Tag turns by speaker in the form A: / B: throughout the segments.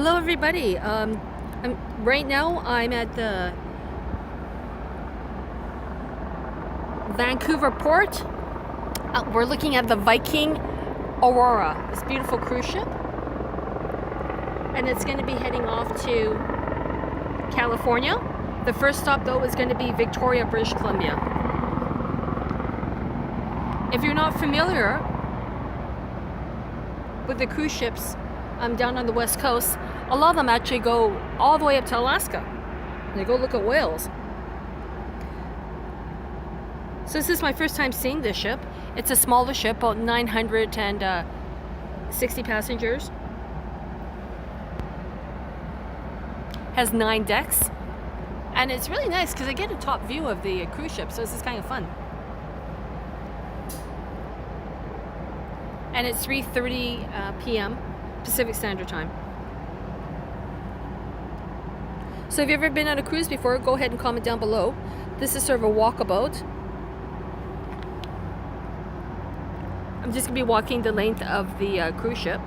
A: Hello everybody. Right now I'm at the Vancouver port. We're looking at the Viking Aurora, this beautiful cruise ship. And it's going to be heading off to California. The first stop though is going to be Victoria, British Columbia. If you're not familiar with the cruise ships down on the west coast, a lot of them actually go all the way up to Alaska. They go look at whales. So this is my first time seeing this ship. It's a smaller ship, about 960 passengers. Has 9 decks. And it's really nice because I get a top view of the cruise ship, so this is kind of fun. And it's 3:30 p.m. Pacific Standard Time. So if you've ever been on a cruise before, go ahead and comment down below. This is sort of a walkabout. I'm just going to be walking the length of the cruise ship.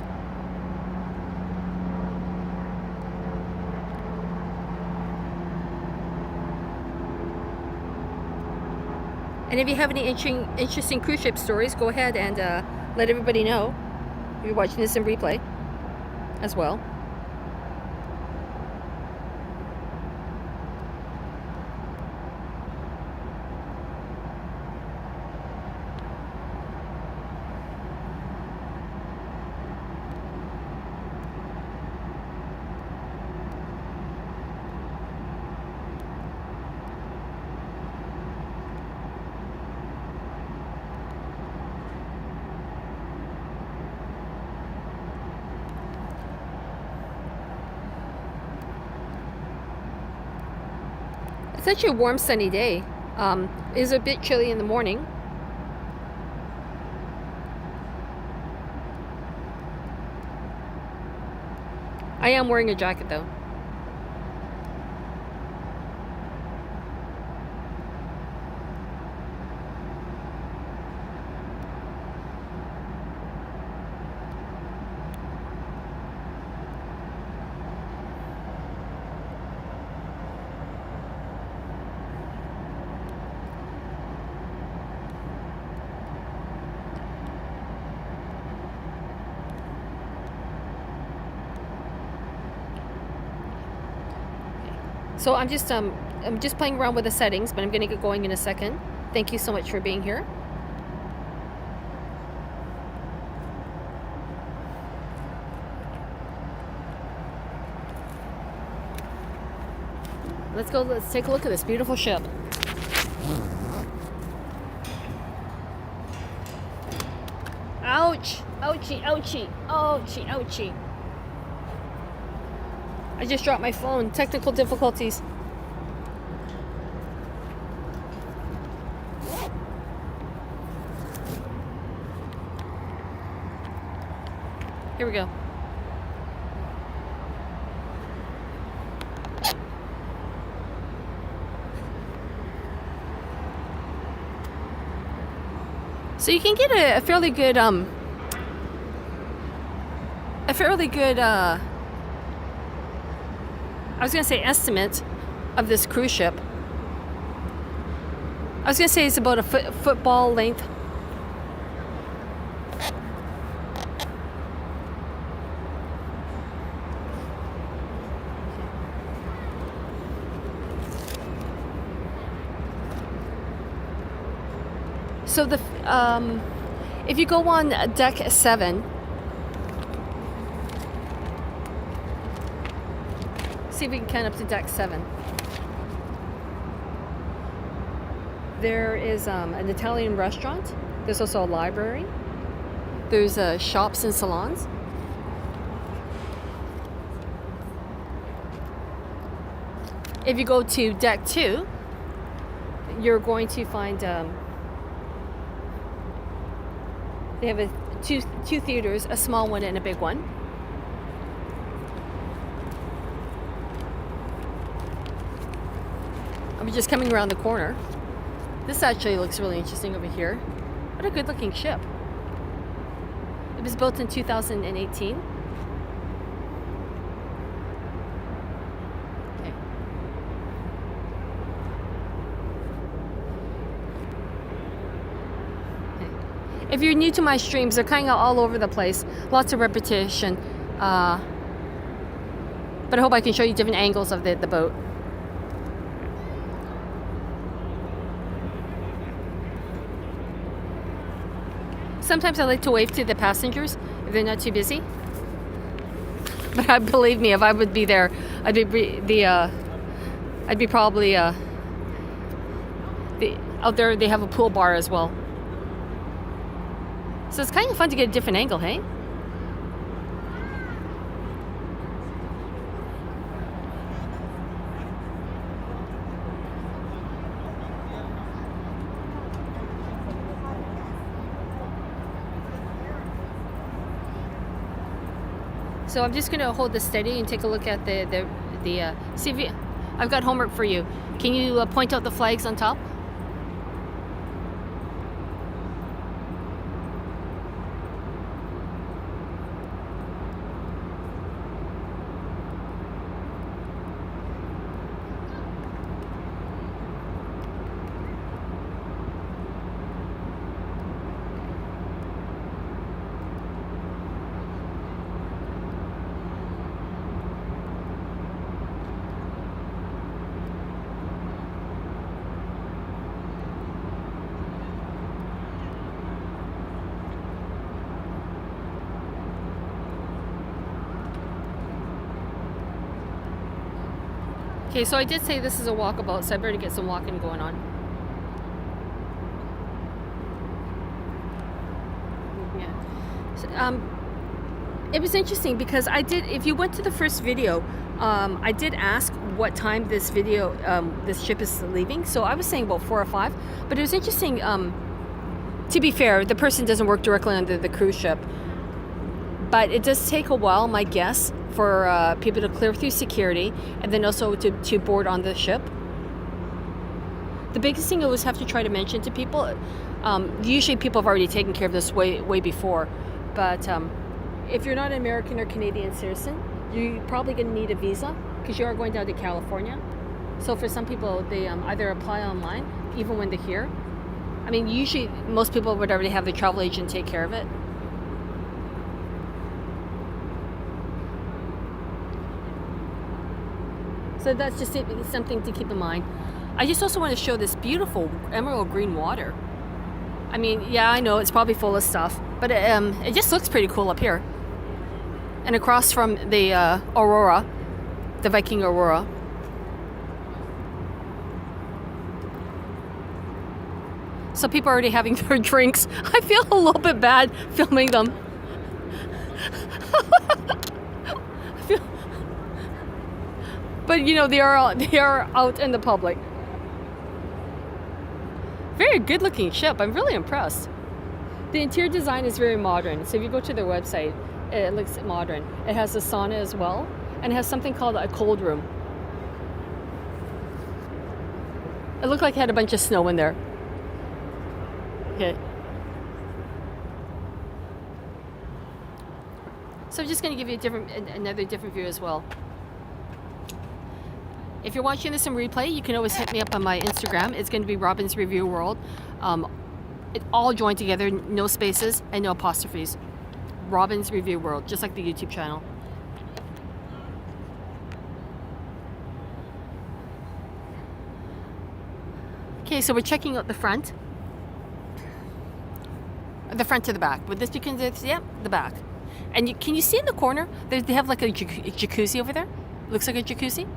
A: And if you have any interesting cruise ship stories, go ahead and let everybody know if you're watching this in replay as well. It's actually a warm, sunny day. It is a bit chilly in the morning. I am wearing a jacket though. So I'm just playing around with the settings, but I'm going to get going in a second. Thank you so much for being here. Let's take a look at this beautiful ship. Ouch! Ouchie, ouchie, ouchie, ouchie. I just dropped my phone. Technical difficulties. Here we go. So you can get a fairly good I was going to say estimate of this cruise ship. I was going to say it's about a football length. So if you go on deck 7, see if we can count up to deck 7. There is an Italian restaurant. There's also a library. There's shops and salons. If you go to deck 2, you're going to find they have two theaters, a small one and a big one. I'm just coming around the corner. This actually looks really interesting over here. What a good looking ship. It was built in 2018. If you're new to my streams, they're kind of all over the place. Lots of repetition. But I hope I can show you different angles of the boat. Sometimes I like to wave to the passengers if they're not too busy. But believe me, if I would be there, I'd be probably out there. They have a pool bar as well, so it's kind of fun to get a different angle, hey? So I'm just going to hold this steady and take a look at the see if I've got homework for you. Can you point out the flags on top? Okay, so I did say this is a walkabout, so I better get some walking going on. Yeah. So, it was interesting because I did, if you went to the first video, I did ask what time this ship is leaving. So I was saying about 4 or 5, but it was interesting. To be fair, the person doesn't work directly under the cruise ship, but it does take a while, my guess, for people to clear through security and then also to board on the ship. The biggest thing I always have to try to mention to people, usually people have already taken care of this way before, but if you're not an American or Canadian citizen, you're probably going to need a visa because you are going down to California. So for some people, they either apply online, even when they're here. I mean, usually most people would already have the travel agent take care of it. So that's just something to keep in mind. I just also want to show this beautiful emerald green water. I mean, yeah, I know it's probably full of stuff, but it just looks pretty cool up here. And across from the Aurora, the Viking Aurora. So people are already having their drinks. I feel a little bit bad filming them. But you know, they are out in the public. Very good looking ship. I'm really impressed. The interior design is very modern. So if you go to their website, it looks modern. It has a sauna as well, and it has something called a cold room. It looked like it had a bunch of snow in there. Okay. So I'm just going to give you another different view as well. If you're watching this in replay, you can always hit me up on my Instagram. It's going to be Robyn's Review World. It all joined together, no spaces and no apostrophes. Robyn's Review World, just like the YouTube channel. Okay, so we're checking out the front. The front to the back. Would this be considered? Yeah, the back. And can you see in the corner? They have like a jacuzzi over there. Looks like a jacuzzi.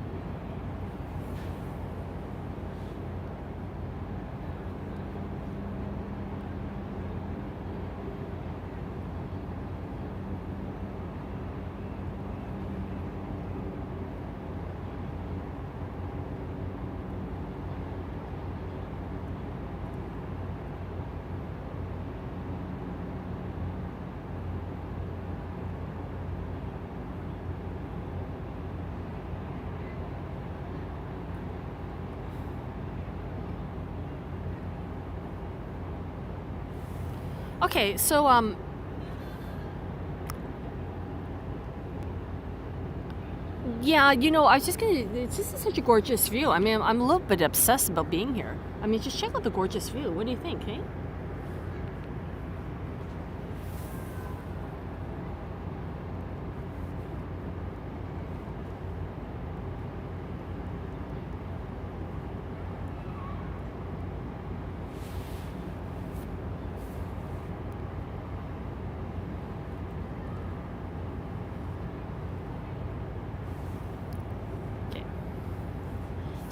A: Okay, so yeah, you know, I was just gonna. It's just such a gorgeous view. I mean, I'm a little bit obsessed about being here. I mean, just check out the gorgeous view. What do you think, hey?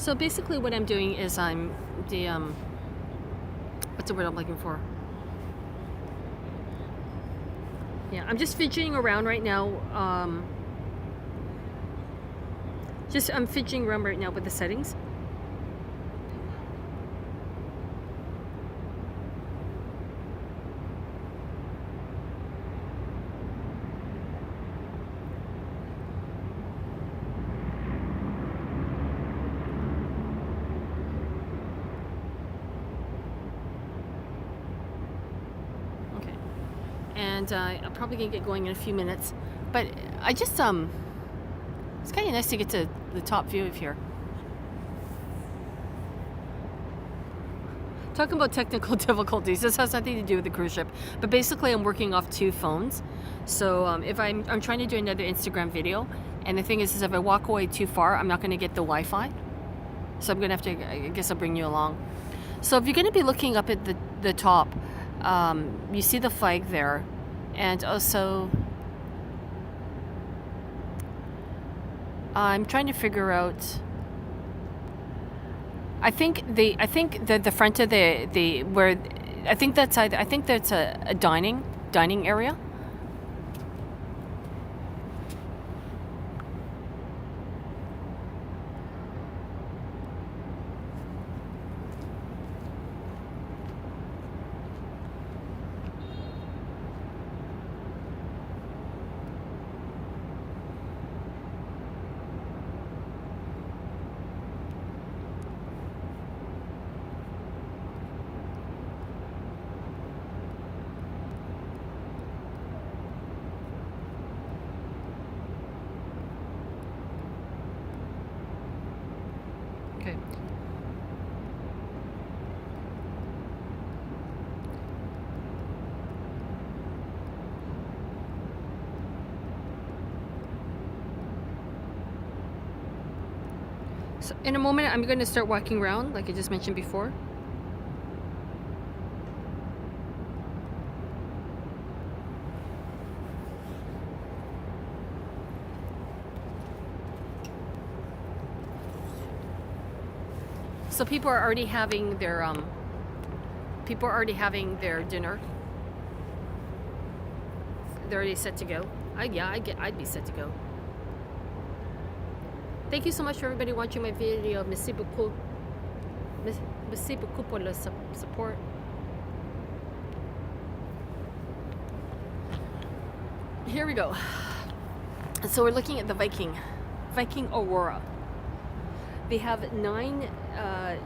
A: So basically what I'm doing is I'm the, what's the word I'm looking for? Yeah, I'm just fidgeting around right now. I'm fidgeting around right now with the settings. And I'm probably gonna get going in a few minutes, but I just it's kind of nice to get to the top view of here. Talking about technical difficulties, this has nothing to do with the cruise ship, but basically I'm working off 2 phones. So if I'm trying to do another Instagram video, and the thing is if I walk away too far, I'm not going to get the Wi-Fi. So I'm gonna have to, I guess I'll bring you along. So if you're going to be looking up at the top, you see the flag there, and also I'm trying to figure out. I think that the front of the where I think that's a dining area. Okay. So in a moment, I'm going to start walking around, like I just mentioned before. So people are already having their dinner. They're already set to go. I'd be set to go. Thank you so much for everybody watching my video. Merci beaucoup pour le support. Here we go. So we're looking at the Viking Aurora. They have 9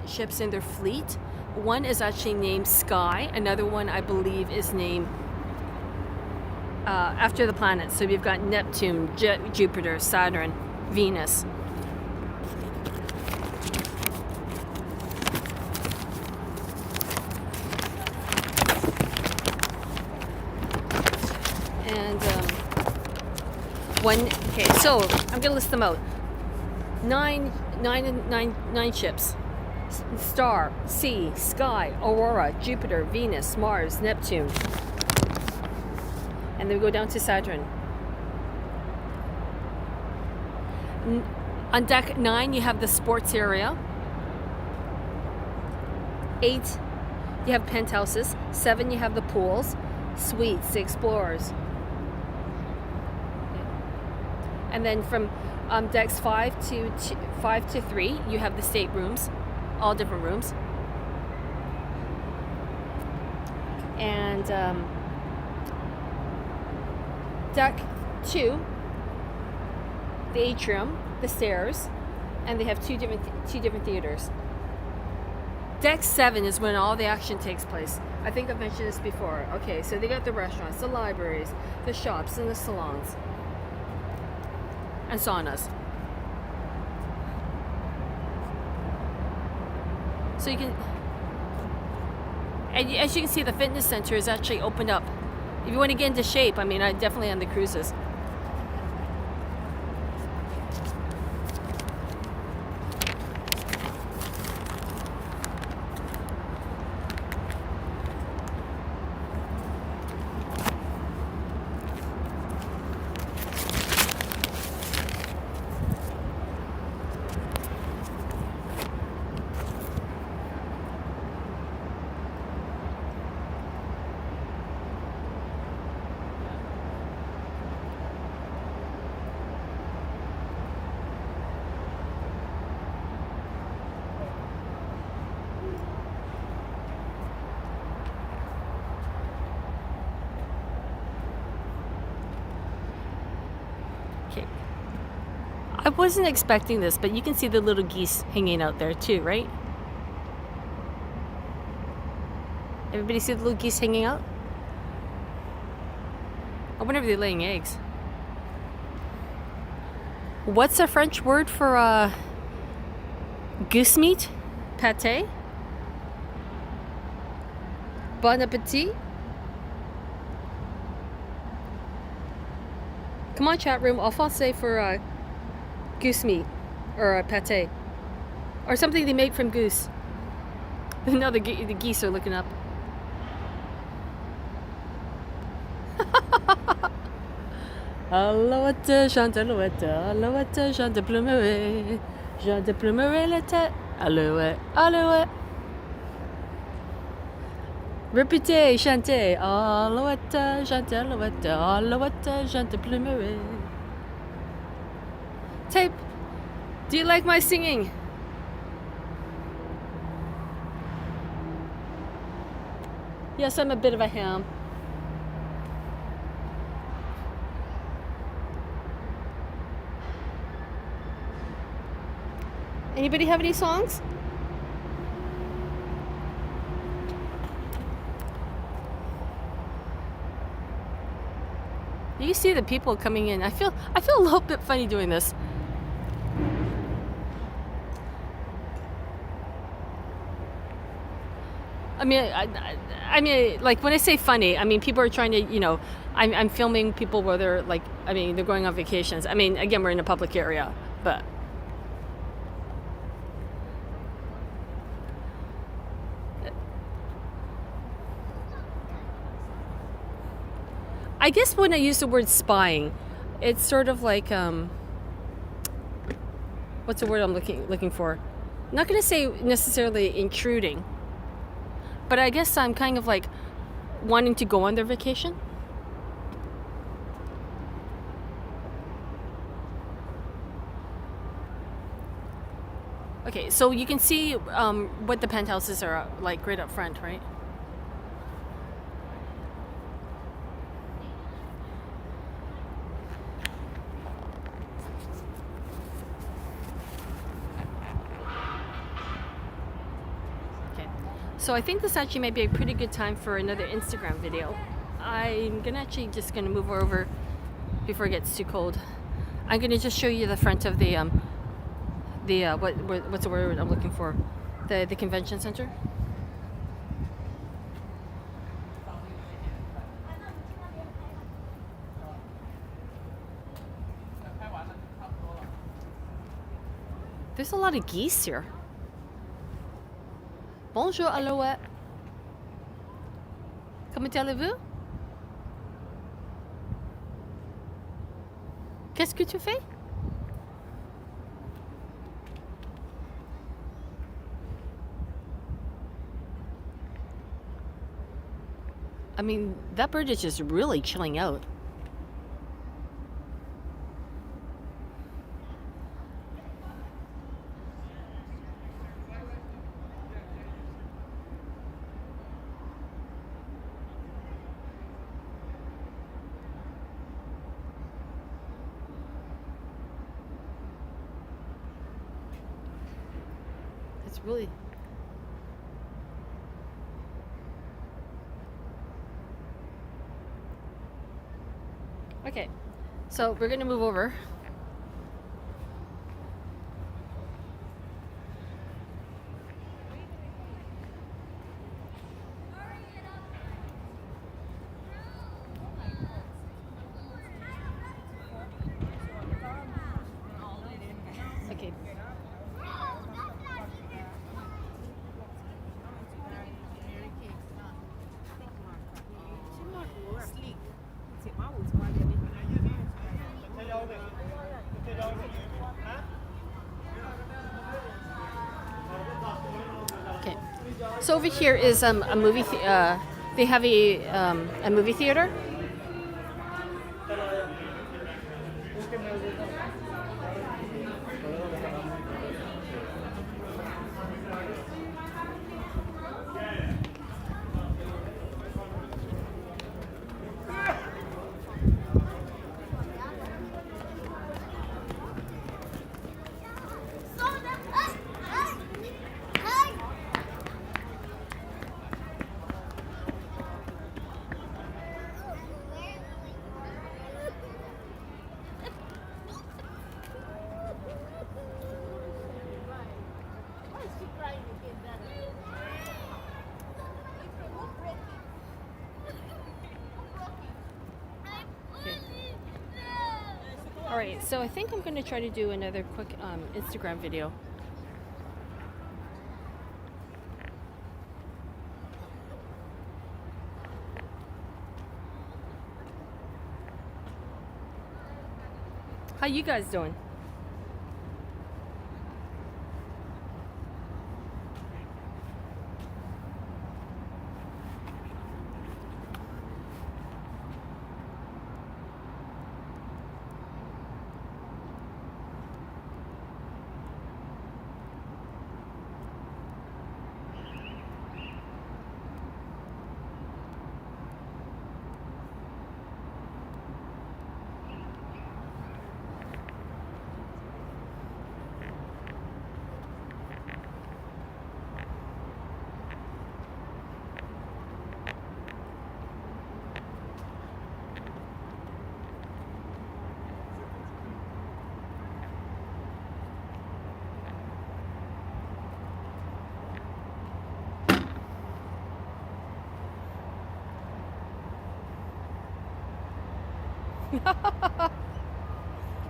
A: ships in their fleet. One is actually named Sky. Another one, I believe, is named after the planets. So we've got Neptune, Jupiter, Saturn, Venus. And okay, so I'm gonna list them out. 9 ships: Star, Sea, Sky, Aurora, Jupiter, Venus, Mars, Neptune, and then we go down to Saturn. On deck 9, you have the sports area. 8, you have penthouses. 7, you have the pools, suites, the explorers. And then from decks 5 to 3, you have the staterooms, all different rooms. And deck 2, the atrium, the stairs, and they have two different theaters. Deck 7 is when all the action takes place. I think I've mentioned this before. Okay, so they got the restaurants, the libraries, the shops, and the salons, and saunas. So you can, and as you can see, the fitness center is actually opened up. If you want to get into shape, I mean, definitely on the cruises. I wasn't expecting this, but you can see the little geese hanging out there too, right? Everybody see the little geese hanging out? I wonder if they're laying eggs. What's the French word for goose meat? Pâté? Bon appetit? Come on, chat room. En français for goose meat or pâté or something they make from goose. No, the geese are looking up. Alouette, chante alouette, alouette, chante plumerie, chante plumerie la tête, alouette, alouette. Répétez, chantez, alouette, chante alouette, alouette, chante plumerie. Tape, do you like my singing? Yes, I'm a bit of a ham. Anybody have any songs? You see the people coming in. I feel a little bit funny doing this. I mean, like when I say funny, I mean people are trying to, you know, I'm filming people where they're like, I mean, they're going on vacations. I mean, again, we're in a public area, but. I guess when I use the word spying, it's sort of like what's the word I'm looking for? I'm not going to say necessarily intruding, but I guess I'm kind of like wanting to go on their vacation. Okay, so you can see what the penthouses are like right up front, right? So I think this actually might be a pretty good time for another Instagram video. I'm just gonna move over before it gets too cold. I'm gonna just show you the front of the what's the word I'm looking for? The convention center. There's a lot of geese here. Bonjour, Alouette. Comment allez-vous? Qu'est-ce que tu fais? I mean, that bird is just really chilling out. It's really... Okay, so we're gonna move over. Okay. Okay, so over here is a movie. They have a movie theater. Alright, so I think I'm going to try to do another quick Instagram video. How you guys doing?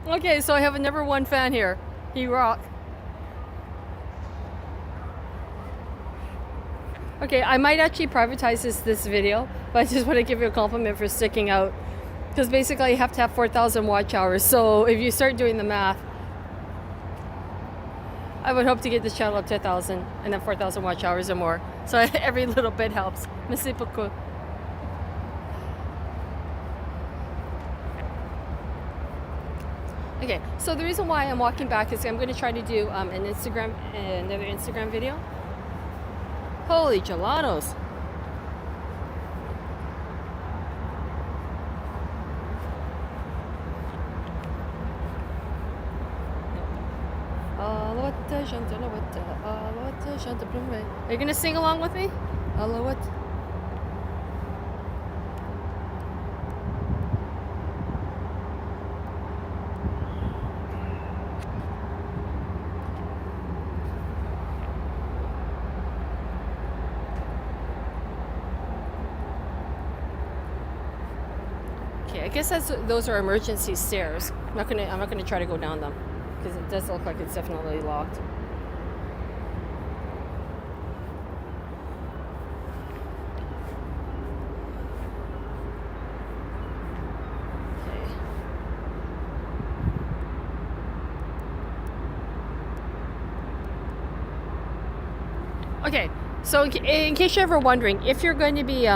A: Okay, so I have a #1 fan here. He rock. Okay, I might actually privatize this video, but I just want to give you a compliment for sticking out. Because basically you have to have 4,000 watch hours. So if you start doing the math, I would hope to get this channel up to 1,000 and then 4,000 watch hours or more. So every little bit helps. Merci beaucoup. Okay, so the reason why I'm walking back is I'm going to try to do another Instagram video. Holy gelatos! Are you going to sing along with me? Okay, I guess those are emergency stairs. I'm not gonna try to go down them because it does look like it's definitely locked. Okay, so in case you're ever wondering, if you're going to be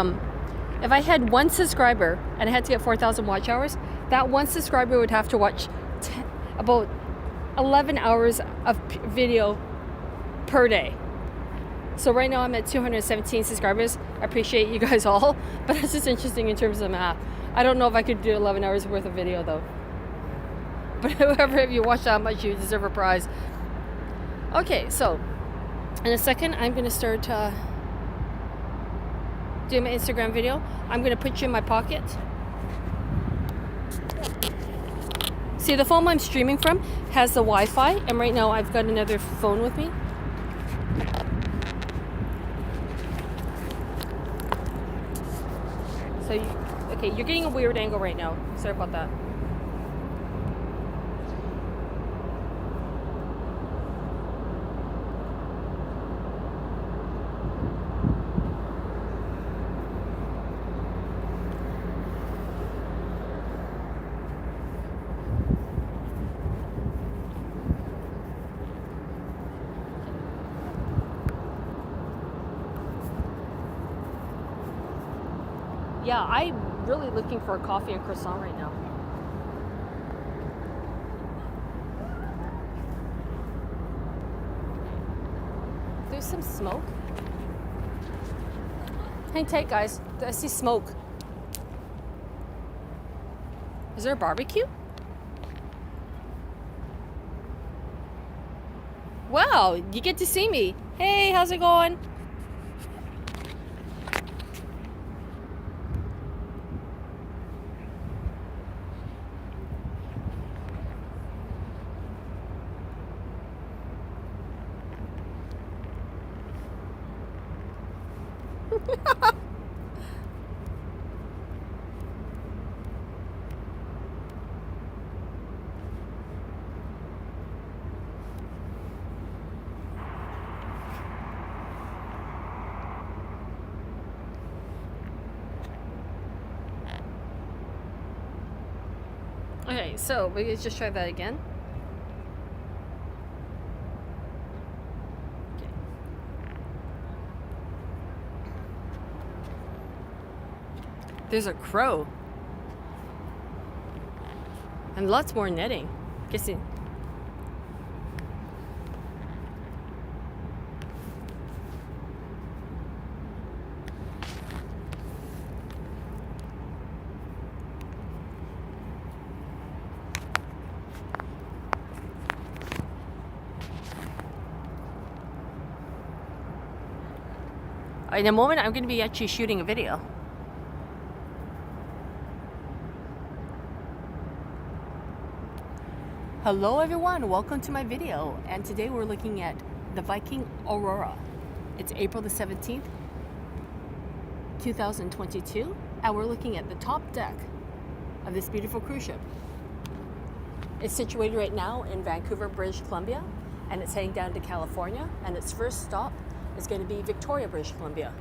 A: if I had 1 subscriber and I had to get 4,000 watch hours, that 1 subscriber would have to watch about 11 hours of video per day. So right now I'm at 217 subscribers. I appreciate you guys all, but that's just interesting in terms of math. I don't know if I could do 11 hours worth of video though. But whoever, if you watch that much, you deserve a prize. Okay, so in a second I'm going to start doing my Instagram video. I'm going to put you in my pocket. See, the phone I'm streaming from has the Wi-Fi, and right now I've got another phone with me. So, okay, you're getting a weird angle right now. Sorry about that. Yeah, I'm really looking for a coffee and croissant right now. There's some smoke. Hang tight, guys. I see smoke. Is there a barbecue? Wow, you get to see me. Hey, how's it going? Okay, so we can just try that again. Okay. There's a crow. And lots more netting. Kissing. In a moment, I'm going to be actually shooting a video. Hello everyone, welcome to my video. And today we're looking at the Viking Aurora. It's April the 17th, 2022. And we're looking at the top deck of this beautiful cruise ship. It's situated right now in Vancouver, British Columbia. And it's heading down to California. And its first stop is going to be Victoria, British Columbia.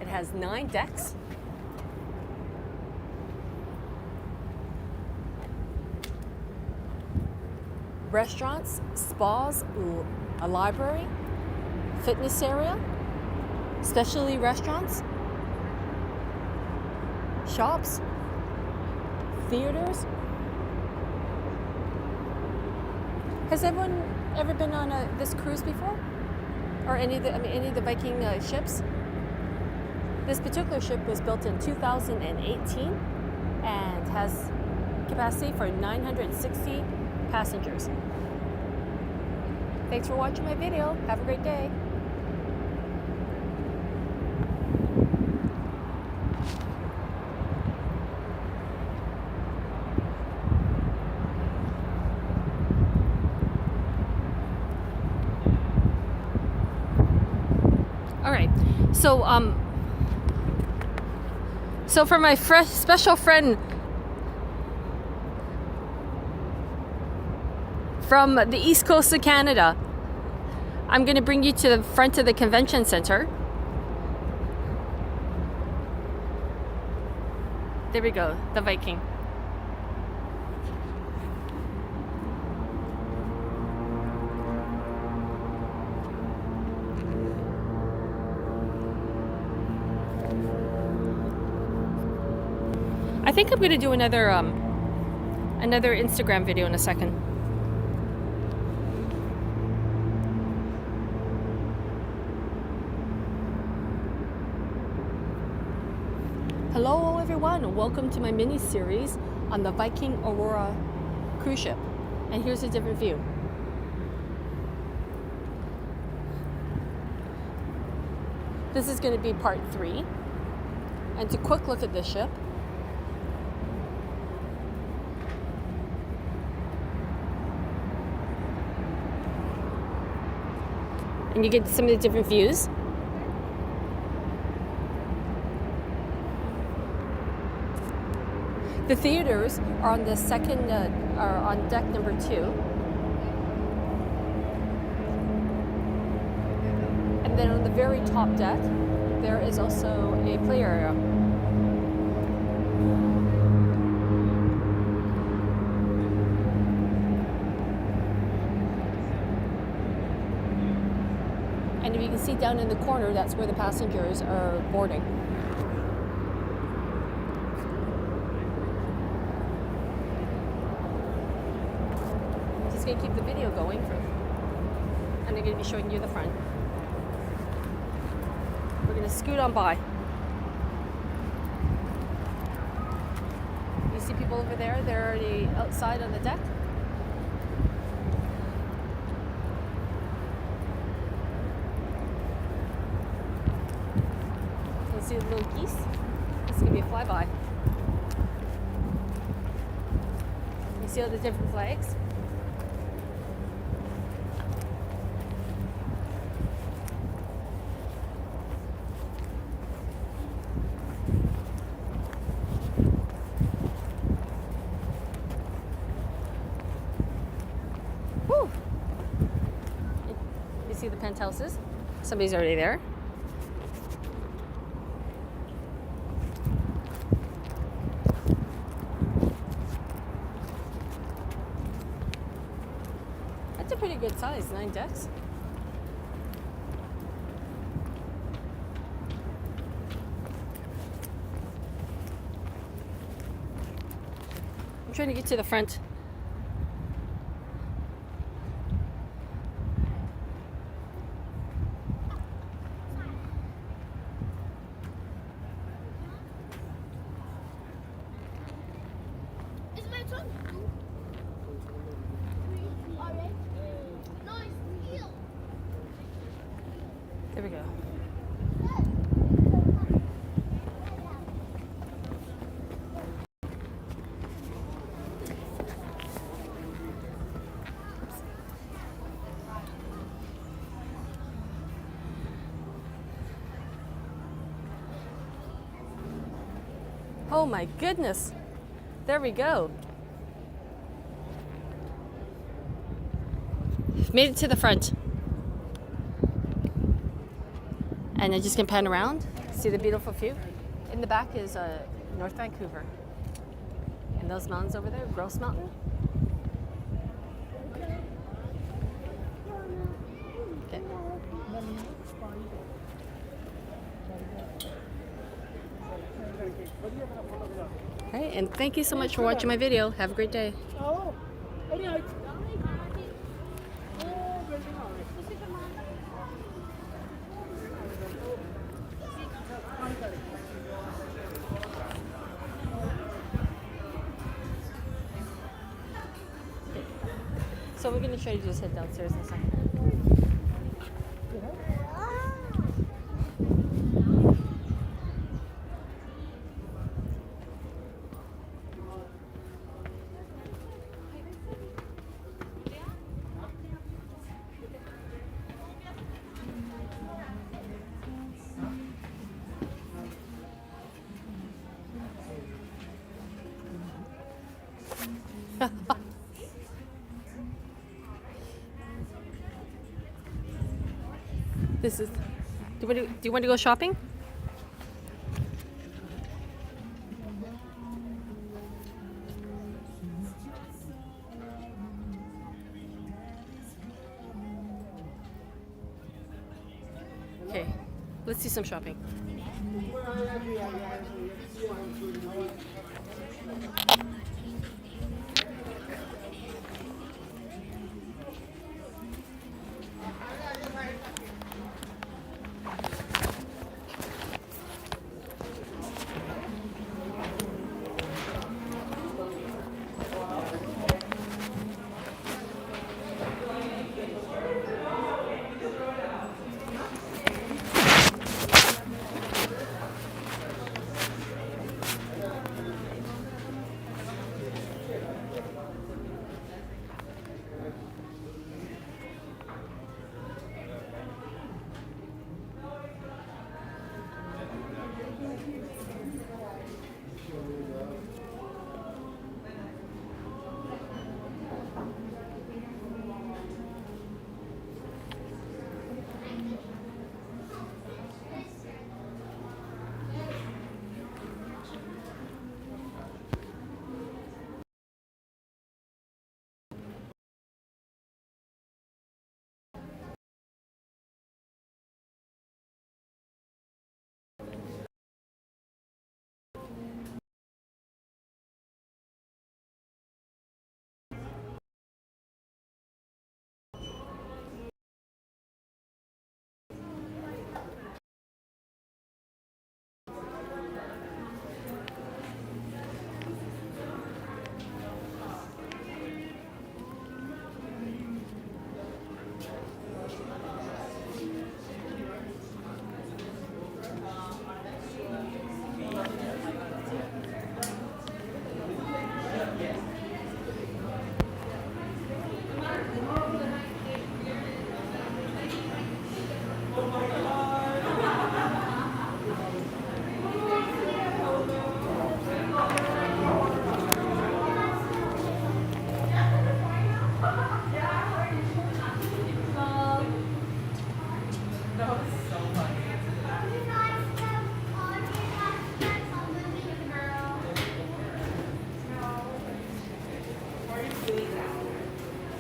A: It has 9 decks. Restaurants, spas, a library, fitness area, specialty restaurants, shops, theaters. Has everyone ever been on this cruise before? Or any of the Viking ships? This particular ship was built in 2018 and has capacity for 960 passengers. Thanks for watching my video. Have a great day. All right, so for my special friend from the east coast of Canada, I'm going to bring you to the front of the convention center. There we go, the Viking. I think I'm going to do another Instagram video in a second. Hello everyone, welcome to my mini series on the Viking Aurora cruise ship. And here's a different view. This is going to be part 3. And to quick look at this ship. And you get some of the different views. The theaters are on the second, are on deck number 2. And then on the very top deck, there is also a play area. And if you can see down in the corner, that's where the passengers are boarding. Just gonna keep the video going and I'm gonna be showing you the front. We're gonna scoot on by. You see people over there? They're already outside on the deck. See the little geese? This is going to be a flyby. You see all the different flags? Woo! You see the penthouses? Somebody's already there. 9 decks. I'm trying to get to the front. There we go. Oh my goodness. There we go. Made it to the front. And I'm just gonna pan around, see the beautiful view. In the back is North Vancouver. And those mountains over there, Gross Mountain. Okay. All right, and thank you so much for watching my video. Have a great day. So we're going to try to just head downstairs in a second. This is. Do you want to go shopping? Okay, let's do some shopping.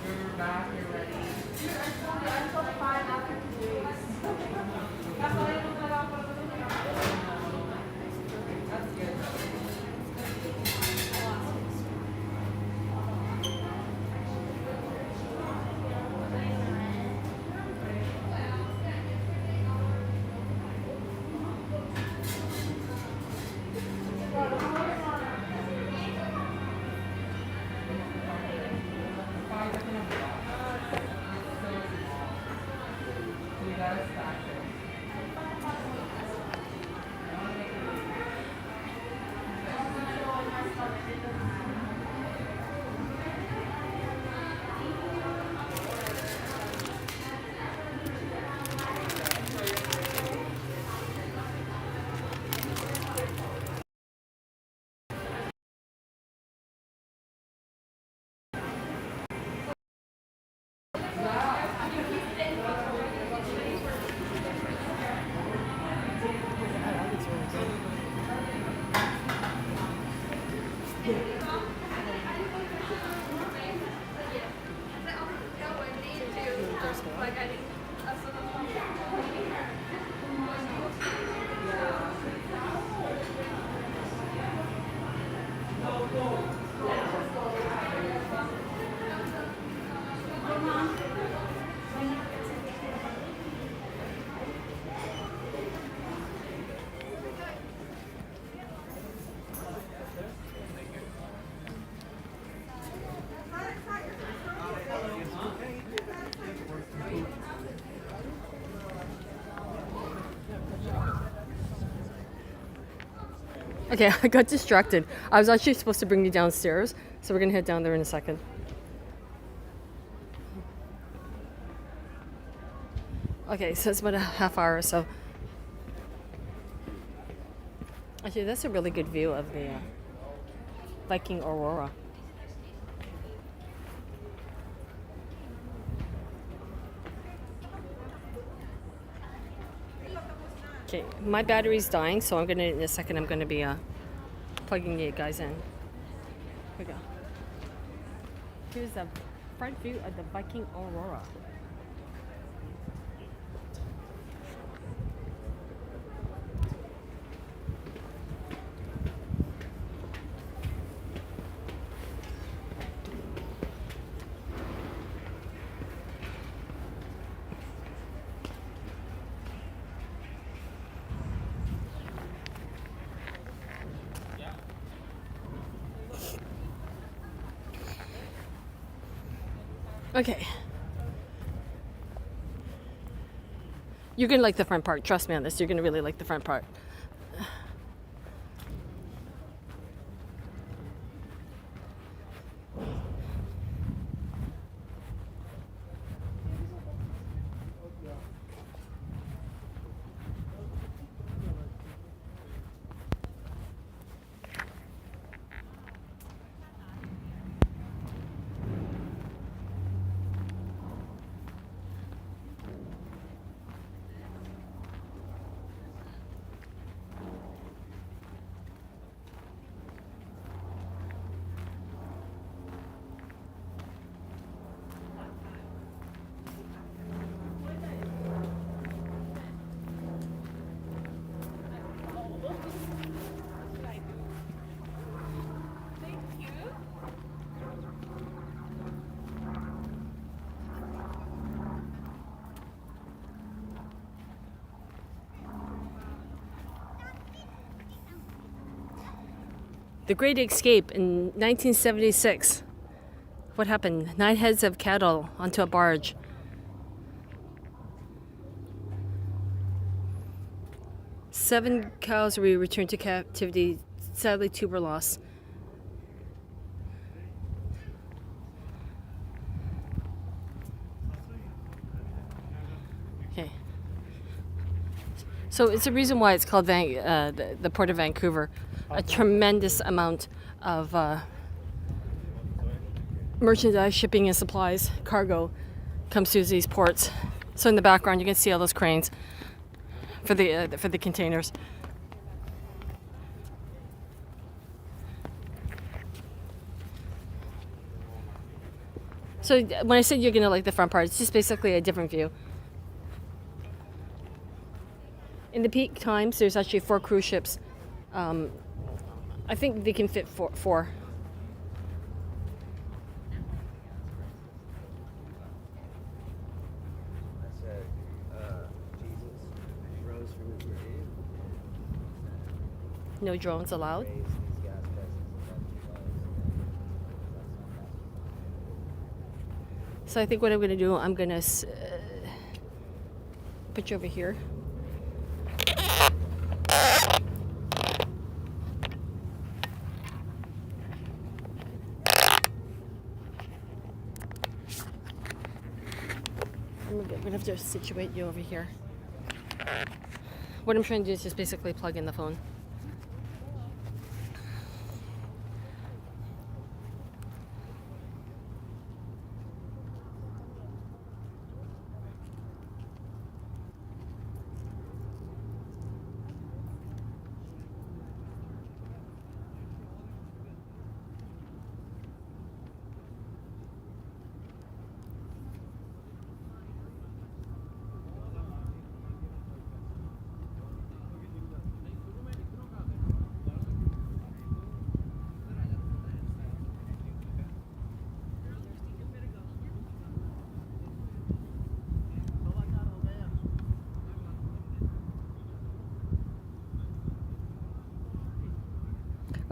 B: You're back, you're ready.
A: Okay, I got distracted. I was actually supposed to bring you downstairs, so we're gonna head down there in a second. Okay, so it's about a half hour or so. Actually, that's a really good view of the Viking Aurora. Okay, my battery's dying, so in a second I'm gonna be plugging you guys in. Here we go. Here's the front view of the Viking Aurora. Okay. You're gonna like the front part. Trust me on this. You're gonna really like the front part. The Great Escape in 1976. What happened? 9 heads of cattle onto a barge. Seven cows were returned to captivity. Sadly, 2 were lost. Okay. So it's a reason why it's called the Port of Vancouver. A tremendous amount of merchandise, shipping and supplies, cargo comes through these ports. So in the background you can see all those cranes for the containers. So when I said you're gonna like the front part, it's just basically a different view. In the peak times, there's actually 4 cruise ships. I think they can fit four. No drones allowed. So I think what I'm going to do, I'm going to Put you over here. I'm gonna have to situate you over here. What I'm trying to do is just basically plug in the phone.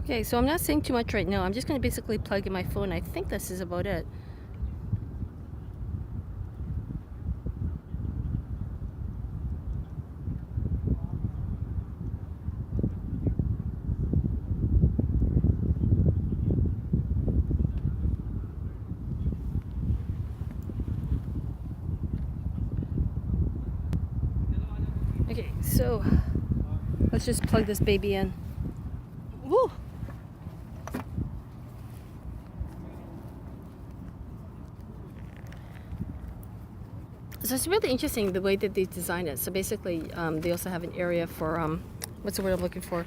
A: Okay, so I'm not saying too much right now. I'm just going to basically plug in my phone. I think this is about it. Okay, so let's just plug this baby in. Woo! So it's really interesting the way that they design it. So basically, they also have an area for, what's the word I'm looking for?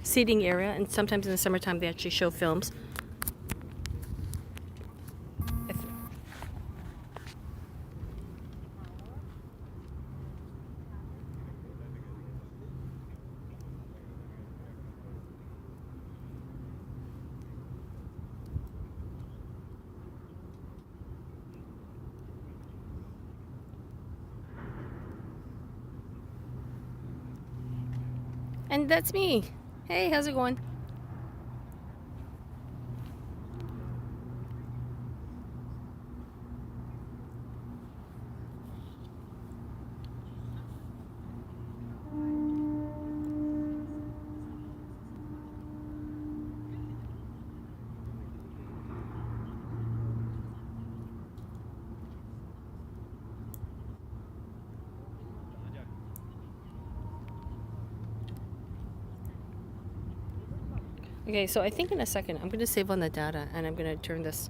A: Seating area, and sometimes in the summertime they actually show films. And that's me. Hey, how's it going? Okay, so I think in a second I'm going to save on the data and I'm going to turn this.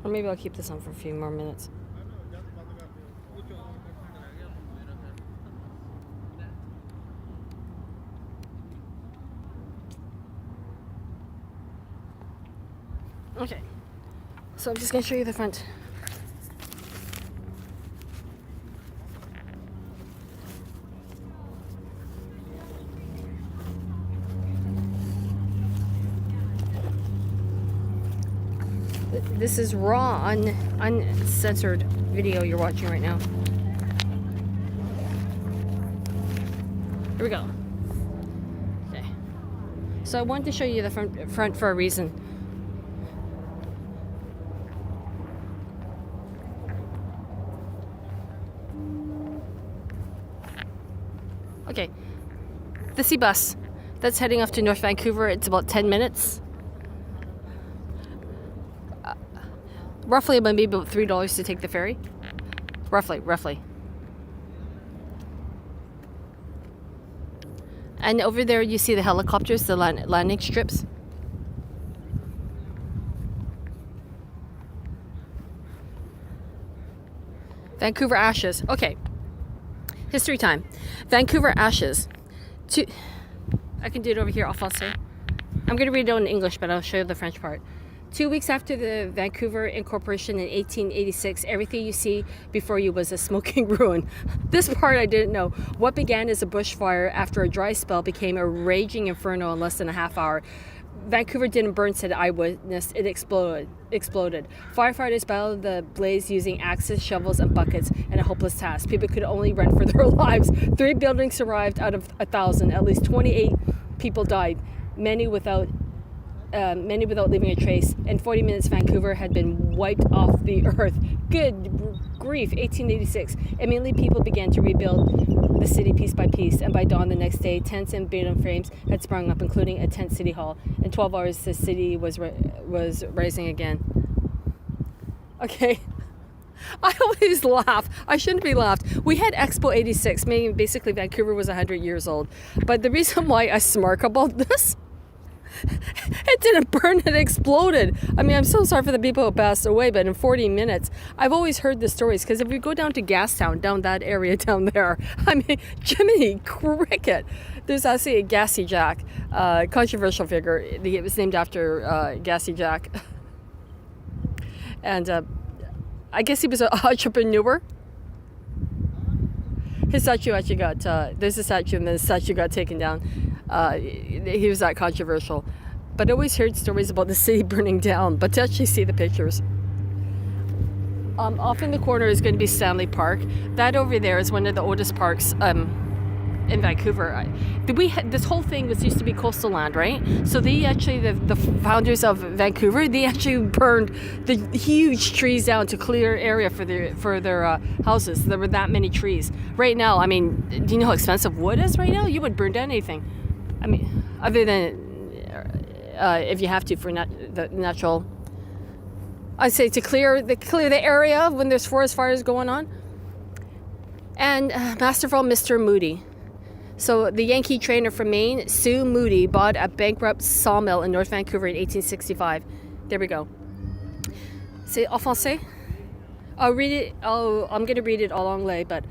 A: Or maybe I'll keep this on for a few more minutes. Okay, so I'm just going to show you the front. This is raw, uncensored video you're watching right now. Here we go. Okay. So I wanted to show you the front for a reason. Okay. The sea bus that's heading off to North Vancouver. It's about 10 minutes. Roughly maybe about $3 to take the ferry. Roughly. And over there you see the helicopters, the landing strips. Vancouver Ashes. Okay. History time. Vancouver Ashes. I can do it over here, en français. I'm going to read it in English, but I'll show you the French part. 2 weeks after the Vancouver incorporation in 1886, everything you see before you was a smoking ruin. This part I didn't know. What began as a bushfire after a dry spell became a raging inferno in less than a half hour. Vancouver didn't burn, said eyewitness. It exploded. Firefighters battled the blaze using axes, shovels, and buckets, and a hopeless task. People could only run for their lives. 3 buildings survived out of 1,000. At least 28 people died, many without leaving a trace. In 40 minutes, Vancouver had been wiped off the earth. Good grief, 1886. Immediately, people began to rebuild the city piece by piece, and by dawn the next day, tents and bitumen frames had sprung up, including a tent city hall. In 12 hours, the city was rising again. Okay. I always laugh. I shouldn't be laughed. We had Expo 86, meaning basically Vancouver was 100 years old. But the reason why I smirk about this, it didn't burn, it exploded. I mean, I'm so sorry for the people who passed away, but in 40 minutes, I've always heard the stories, because if we go down to Gastown, down that area down there, I mean, Jiminy Cricket, there's actually a Gassy Jack, controversial figure. It was named after Gassy Jack. And I guess he was an entrepreneur. His statue actually got, there's a statue, and then the statue got taken down. He was that controversial. But I always heard stories about the city burning down, but to actually see the pictures. Off in the corner is going to be Stanley Park. That over there is one of the oldest parks in Vancouver. This whole thing used to be coastal land, right? So they actually, the founders of Vancouver, they actually burned the huge trees down to clear area for their houses. There were that many trees. Right now, I mean, do you know how expensive wood is right now? You would burn down anything. I mean, other than if you have to for the natural. I'd say to clear the area when there's forest fires going on. And masterful Mr. Moody. So the Yankee trainer from Maine, Sue Moody, bought a bankrupt sawmill in North Vancouver in 1865. There we go. C'est en français? I'll read it. I'm going to read it en anglais, but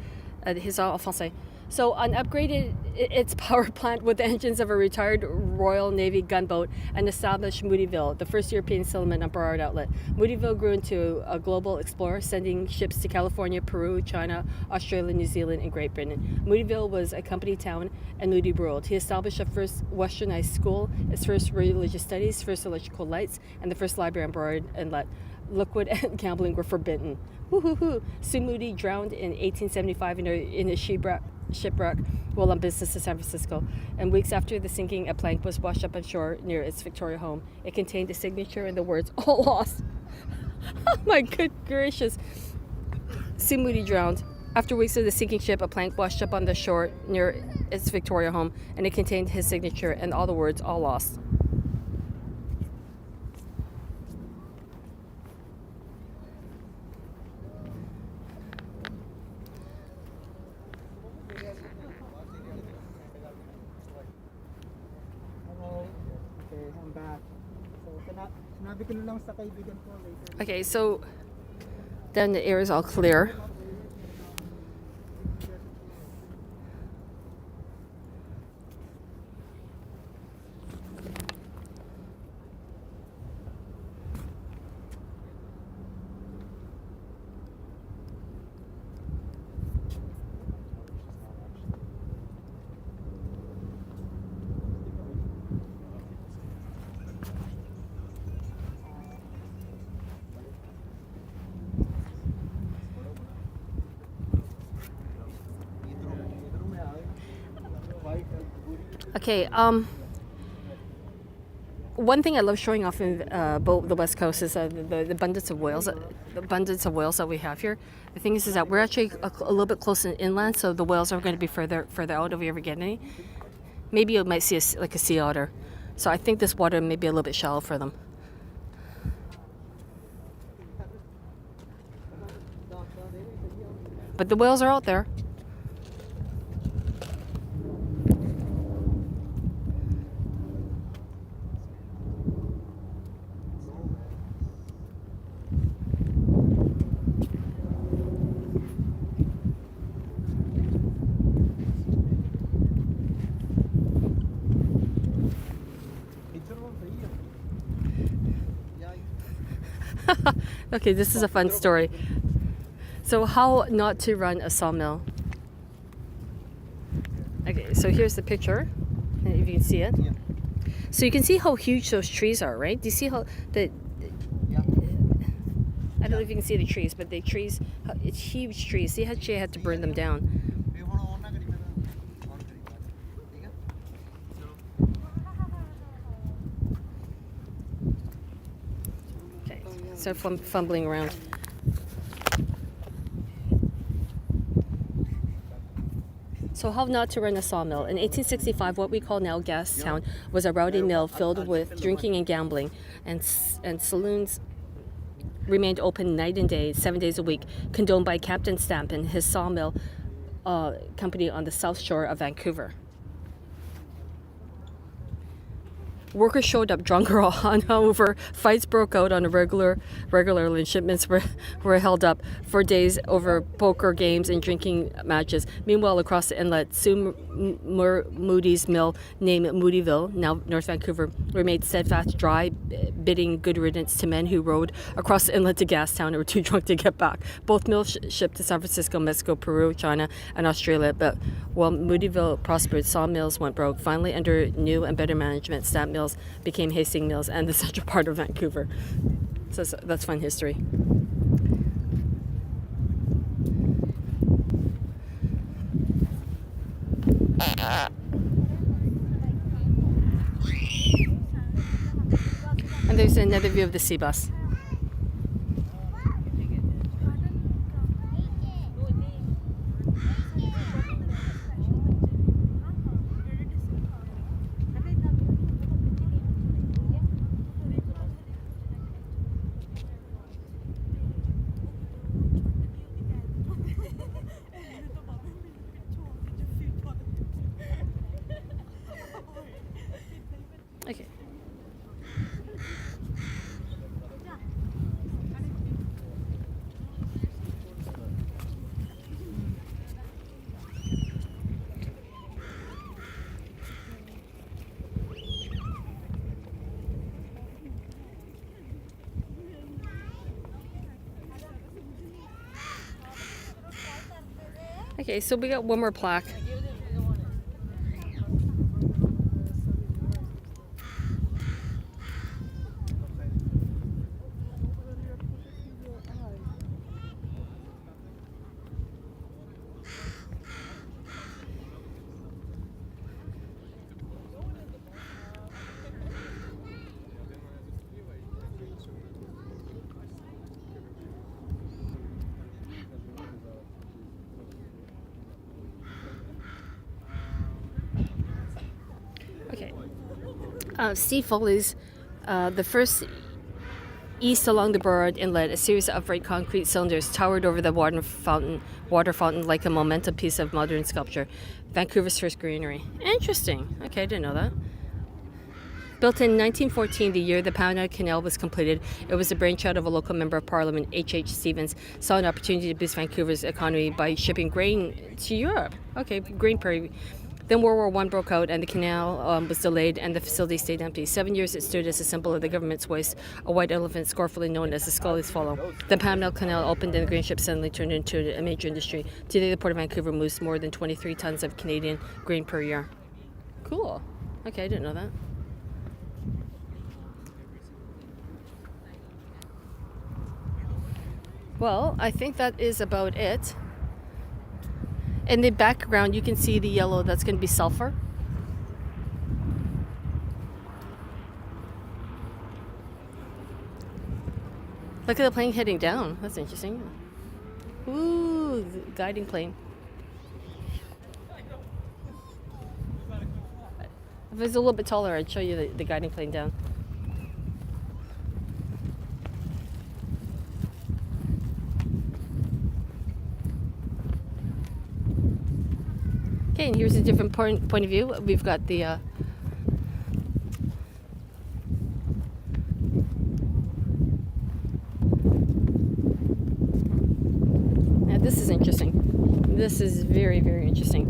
A: it's en français. So upgraded its power plant with the engines of a retired Royal Navy gunboat and established Moodyville, the first European settlement on Burrard Outlet. Moodyville grew into a global explorer, sending ships to California, Peru, China, Australia, New Zealand, and Great Britain. Moodyville was a company town, and Moody ruled. He established a first westernized school, its first religious studies, first electrical lights, and the first library on Burrard Inlet. Liquid and gambling were forbidden. Woo-hoo-hoo. Sue Moody drowned in 1875 in a shipwreck while on business to San Francisco. And weeks after the sinking, a plank was washed up on shore near its Victoria home. It contained a signature and the words, "All lost." Oh my good gracious. Sue Moody drowned. After weeks of the sinking ship, a plank washed up on the shore near its Victoria home, and it contained his signature and all the words, "All lost." Okay, so then the air is all clear. Okay, one thing I love showing off in the West Coast is the abundance of whales. The abundance of whales that we have here. The thing is that we're actually a little bit closer inland, so the whales are going to be further out if we ever get any. Maybe you might see a sea otter. So I think this water may be a little bit shallow for them. But the whales are out there. Okay, this is a fun story. So how not to run a sawmill. Okay, so here's the picture, if you can see it. Yeah. So you can see how huge those trees are, right? Do you see how the? I don't know if you can see the trees, but the trees, it's huge trees. See how she had to burn them down. Okay, so fumbling around. So how not to run a sawmill. In 1865, what we call now Gastown was a rowdy mill filled with drinking and gambling, and saloons remained open night and day, 7 days a week, condoned by Captain Stamp and his sawmill company on the south shore of Vancouver. Workers showed up drunk or hungover. Fights broke out on a regularly, and shipments were held up for days over poker games and drinking matches. Meanwhile, across the inlet, Sue Moody's mill, named Moodyville, now North Vancouver, remained steadfast dry, bidding good riddance to men who rowed across the inlet to Gastown and were too drunk to get back. Both mills shipped to San Francisco, Mexico, Peru, China, and Australia, but while Moodyville prospered, sawmills went broke. Finally, under new and better management, stamp mills became Hastings Mills and the central part of Vancouver. So that's fun history. And there's another view of the sea bus. Okay. Okay, so we got one more plaque. Okay. Sea Follies, the first east along the Burrard Inlet, a series of upright concrete cylinders towered over the water fountain like a monumental piece of modern sculpture. Vancouver's first greenery. Interesting. Okay, I didn't know that. Built in 1914, the year the Panama Canal was completed, it was the brainchild of a local member of Parliament, H.H. Stevens, saw an opportunity to boost Vancouver's economy by shipping grain to Europe. Okay, grain prairie. Then World War I broke out and the canal was delayed and the facility stayed empty. 7 years it stood as a symbol of the government's waste, a white elephant scornfully known as the Scully's Follow. The Panama Canal opened and the grain ship suddenly turned into a major industry. Today the Port of Vancouver moves more than 23 tons of Canadian grain per year. Cool. Okay, I didn't know that. Well, I think that is about it. In the background, you can see the yellow. That's going to be sulfur. Look at the plane heading down. That's interesting. Ooh, the guiding plane. If it was a little bit taller, I'd show you the guiding plane down. Okay, and here's a different point of view. We've got the now this is interesting. This is very, very interesting.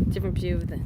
A: Different view of the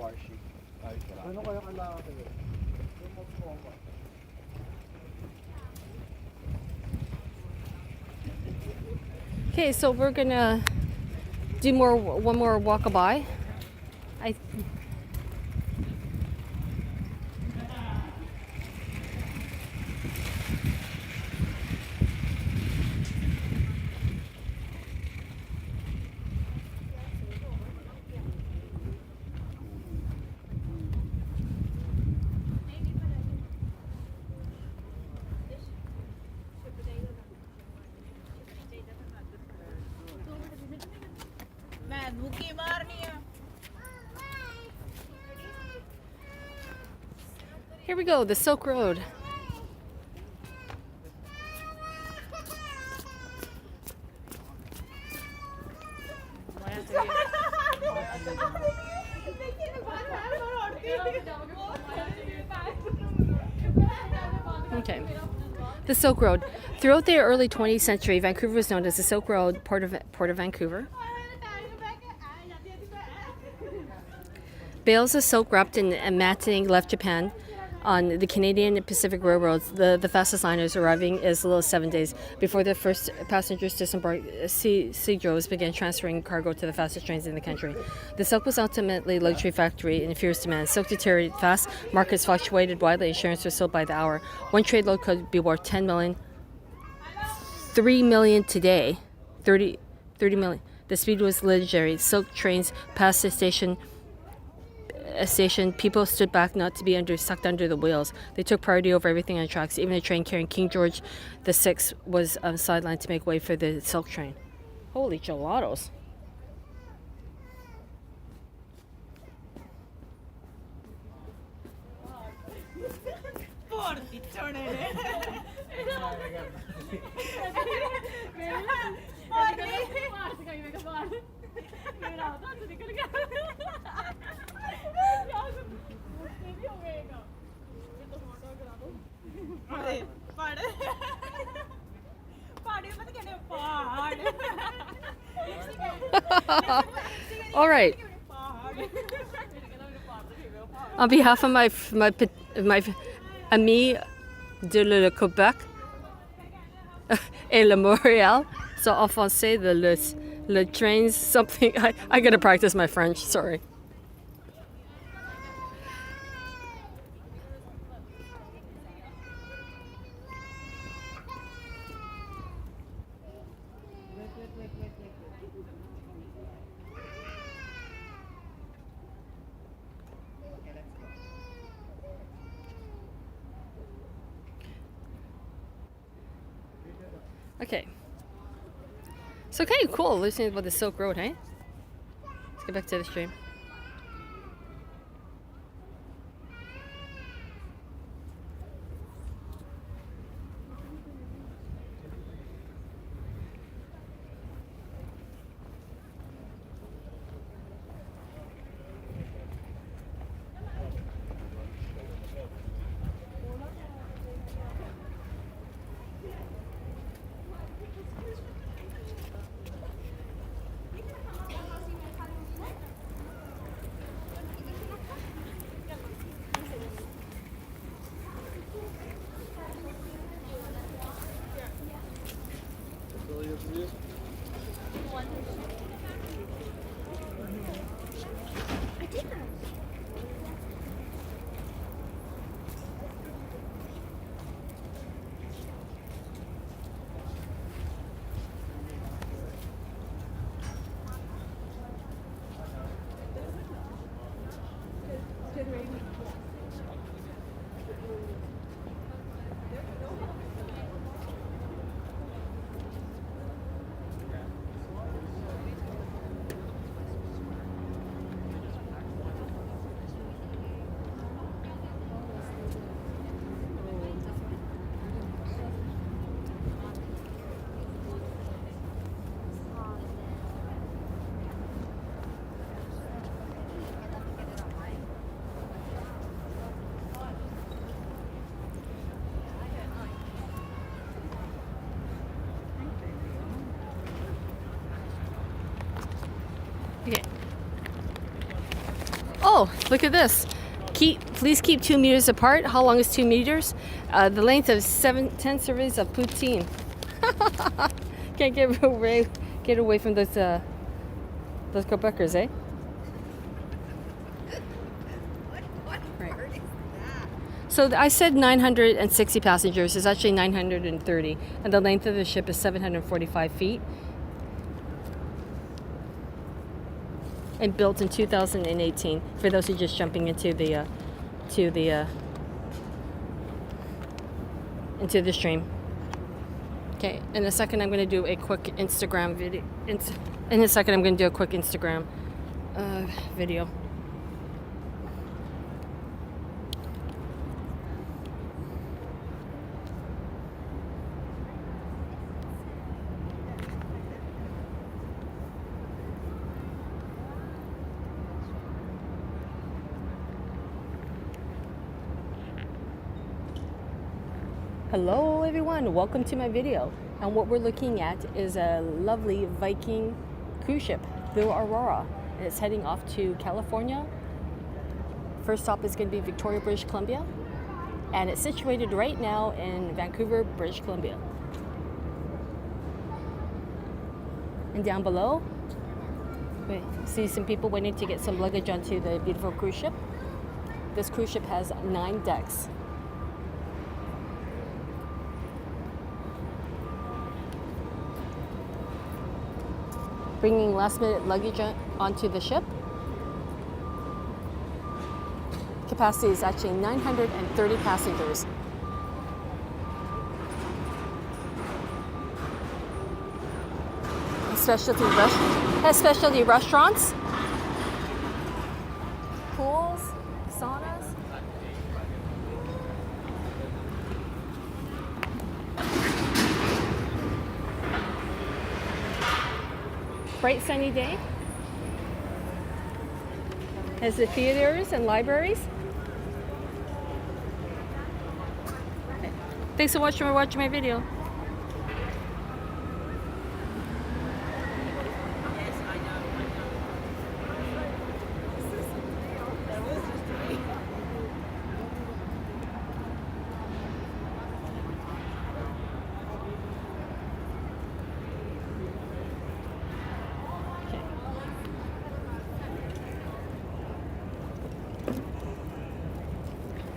B: Ano kaya kailangan ko yun? Yung magpoma.
A: Okay, so we're gonna do one more walkabout. I Here we go, the Silk Road. Okay. The Silk Road. Throughout the early 20th century, Vancouver was known as the Silk Road, Port of Vancouver. Bales of silk wrapped in matting left Japan on the Canadian and Pacific railroads, the fastest liners arriving as little as 7 days before the first passengers disembarked. Sea droves began transferring cargo to the fastest trains in the country. The silk was ultimately a luxury factory in fierce demand. Silk deteriorated fast, markets fluctuated widely, insurance was sold by the hour. One trade load could be worth 10 million. 3 million today. 30 million. The speed was legendary. Silk trains passed the station. People stood back not to be sucked under the wheels. They took priority over everything on tracks. Even a train carrying King George VI was sidelined to make way for the silk train. Holy gelatos. All right. On behalf of my amis de le Québec et le Montréal, so en français, le trains, something. I gotta practice my French, sorry. Okay. So kind of cool listening about the Silk Road, hey? Let's get back to the stream. Oh, look at this. Please keep 2 meters apart. How long is 2 meters? The length of 10 servings of poutine. Can't get away from those Quebecers, eh? So I said 960 passengers. It's actually 930. And the length of the ship is 745 feet. And built in 2018. For those who are just jumping into the stream. Okay, in a second I'm going to do a quick Instagram video. In a second I'm going to do a quick Instagram video. Hello everyone, welcome to my video. And what we're looking at is a lovely Viking cruise ship, the Aurora. And it's heading off to California. First stop is going to be Victoria, British Columbia. And it's situated right now in Vancouver, British Columbia. And down below, we see some people waiting to get some luggage onto the beautiful cruise ship. This cruise ship has 9 decks. Bringing last-minute luggage onto the ship. Capacity is actually 930 passengers. Specialty restaurants, pools, saunas. Bright sunny day. Has the theaters and libraries. Okay. Thanks so much for watching my video.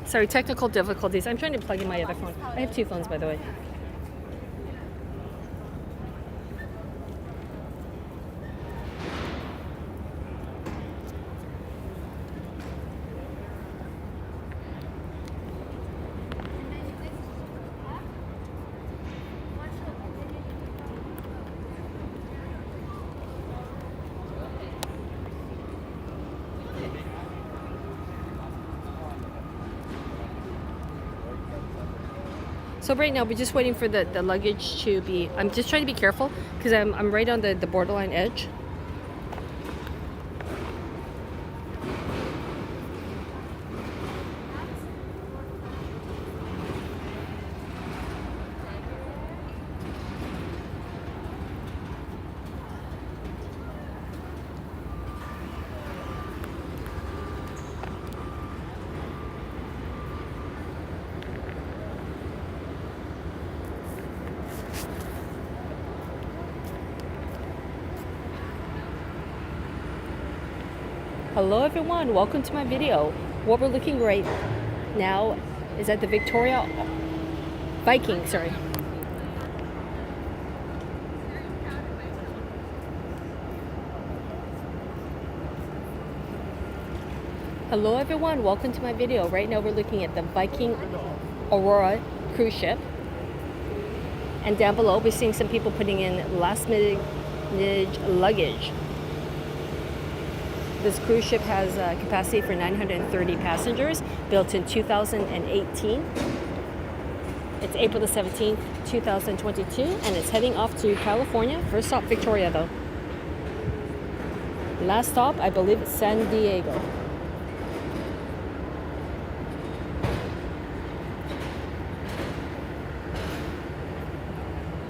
A: Sorry, technical difficulties. I'm trying to plug in my other phone. I have 2 phones, by the way. So right now we're just waiting for the luggage to be, I'm just trying to be careful because I'm right on the borderline edge. Hello everyone, welcome to my video. What we're looking right now is at the Viking. Hello everyone, welcome to my video. Right now we're looking at the Viking Orion Cruise Ship. And down below we're seeing some people putting in last minute luggage. This cruise ship has a capacity for 930 passengers, built in 2018. It's April the 17th, 2022, and it's heading off to California. First stop, Victoria, though. Last stop, I believe it's San Diego.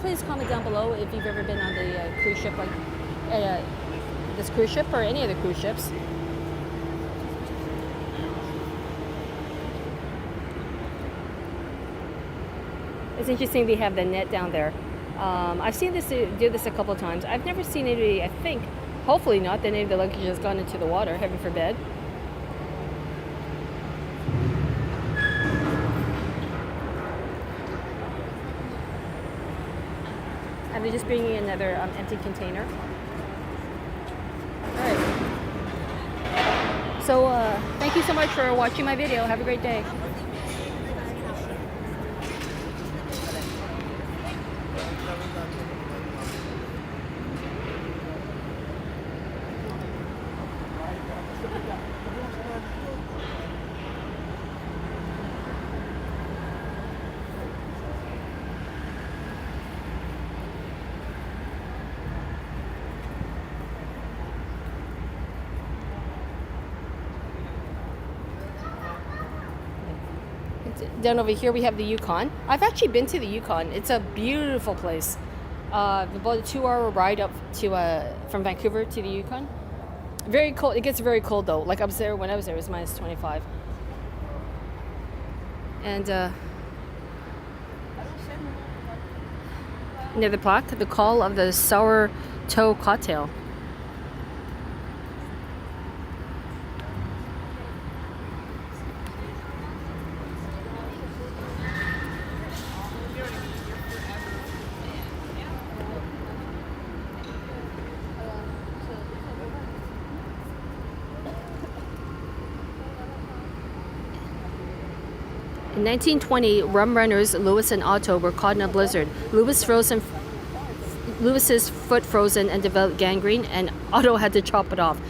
A: Please comment down below if you've ever been on the cruise ship like this cruise ship or any other cruise ships. It's interesting they have the net down there. I've seen this do this a couple of times. I've never seen anybody, I think, hopefully not, that any of the luggage has gone into the water, heaven forbid. And they're just bringing another empty container. All right. So thank you so much for watching my video. Have a great day. Down over here we have the Yukon. I've actually been to the Yukon. It's a beautiful place. About a 2-hour ride up to from Vancouver to the Yukon. Very cold. It gets very cold though. Like I was there when I was there, it was minus 25. And near the plaque, the call of the sour toe cocktail. In 1920, rum runners Lewis and Otto were caught in a blizzard. Lewis's foot frozen and developed gangrene, and Otto had to chop it off.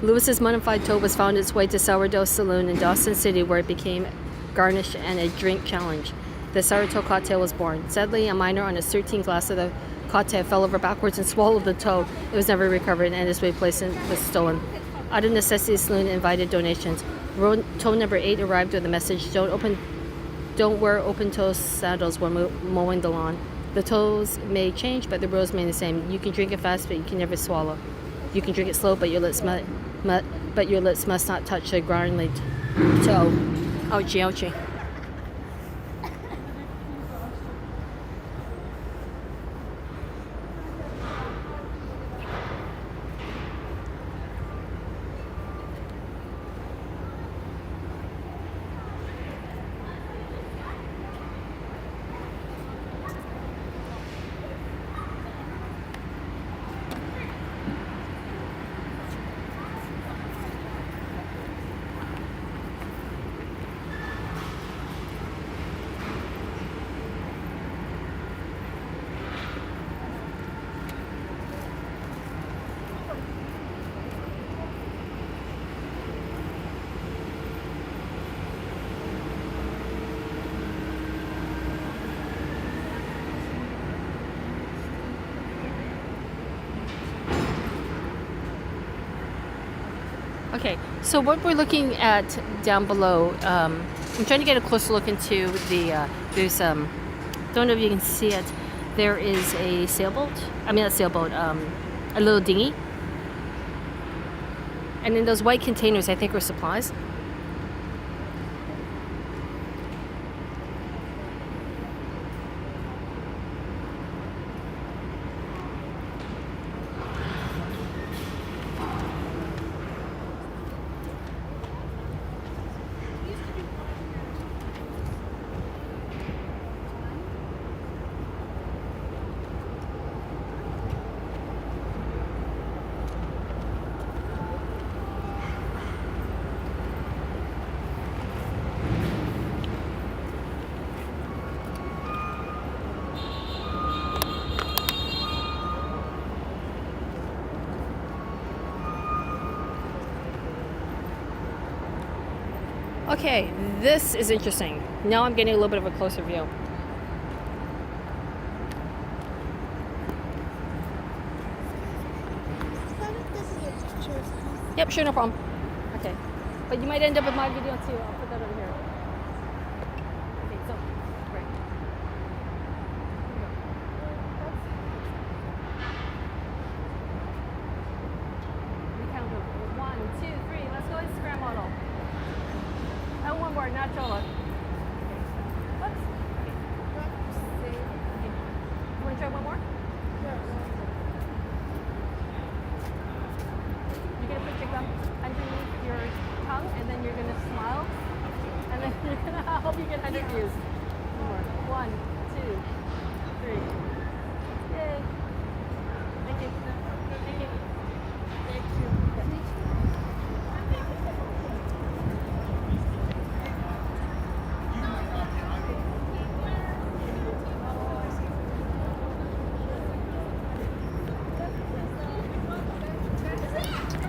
A: Lewis's mummified toe was found its way to Sourdough Saloon in Dawson City, where it became garnish and a drink challenge. The sour toe cocktail was born. Sadly, a miner on his 13th glass of the cocktail fell over backwards and swallowed the toe. It was never recovered, and its replacement was stolen. Out of necessity, the saloon invited donations. Toe number 8 arrived with a message: Don't wear open-toe sandals when mowing the lawn. The toes may change, but the rules remain the same. You can drink it fast, but you can never swallow. You can drink it slow, but your lips must not touch the ground toe. Ouchie, ouchie. Okay, so what we're looking at down below, I'm trying to get a closer look into the, don't know if you can see it, there is a sailboat, not sailboat, a little dinghy. And then those white containers, I think, are supplies. Okay, this is interesting. Now I'm getting a little bit of a closer view. Yep, sure, no problem. Okay, but you might end up with my video too. I'll put that over here. Okay, so, great. We count over 1, 2, 3. Let's go Instagram model. And one more, not Chola. Oops. Hope you get 100 views. More. 1, 2, 3. Yay. Thank you. Thank you. Thank you.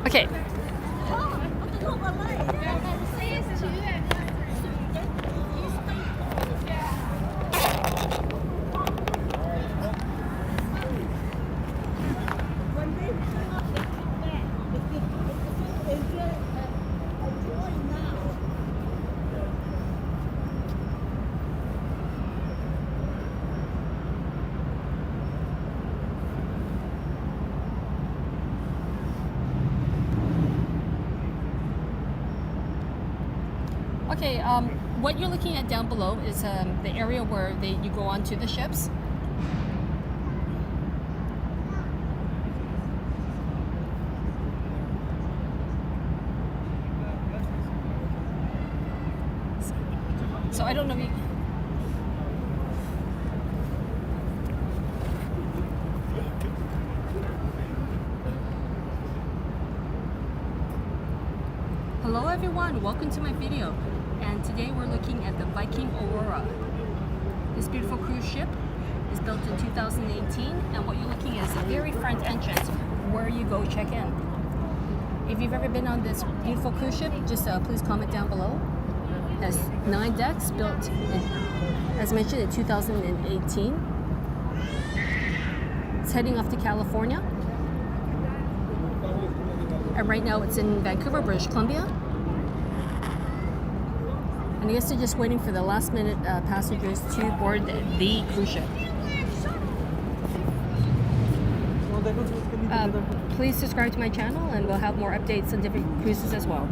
A: Okay. Okay, what you're looking at down below is the area where you go onto the ships. So I don't know if you... Hello everyone, welcome to my video. And today we're looking at the Viking Aurora. This beautiful cruise ship is built in 2018, and what you're looking at is the very front entrance where you go check in. If you've ever been on this beautiful cruise ship, just please comment down below. It has 9 decks, built in, as mentioned, in 2018. It's heading off to California. And right now it's in Vancouver, British Columbia. And I guess they're just waiting for the last minute passengers to board the cruise ship. Please subscribe to my channel and we'll have more updates on different cruises as well.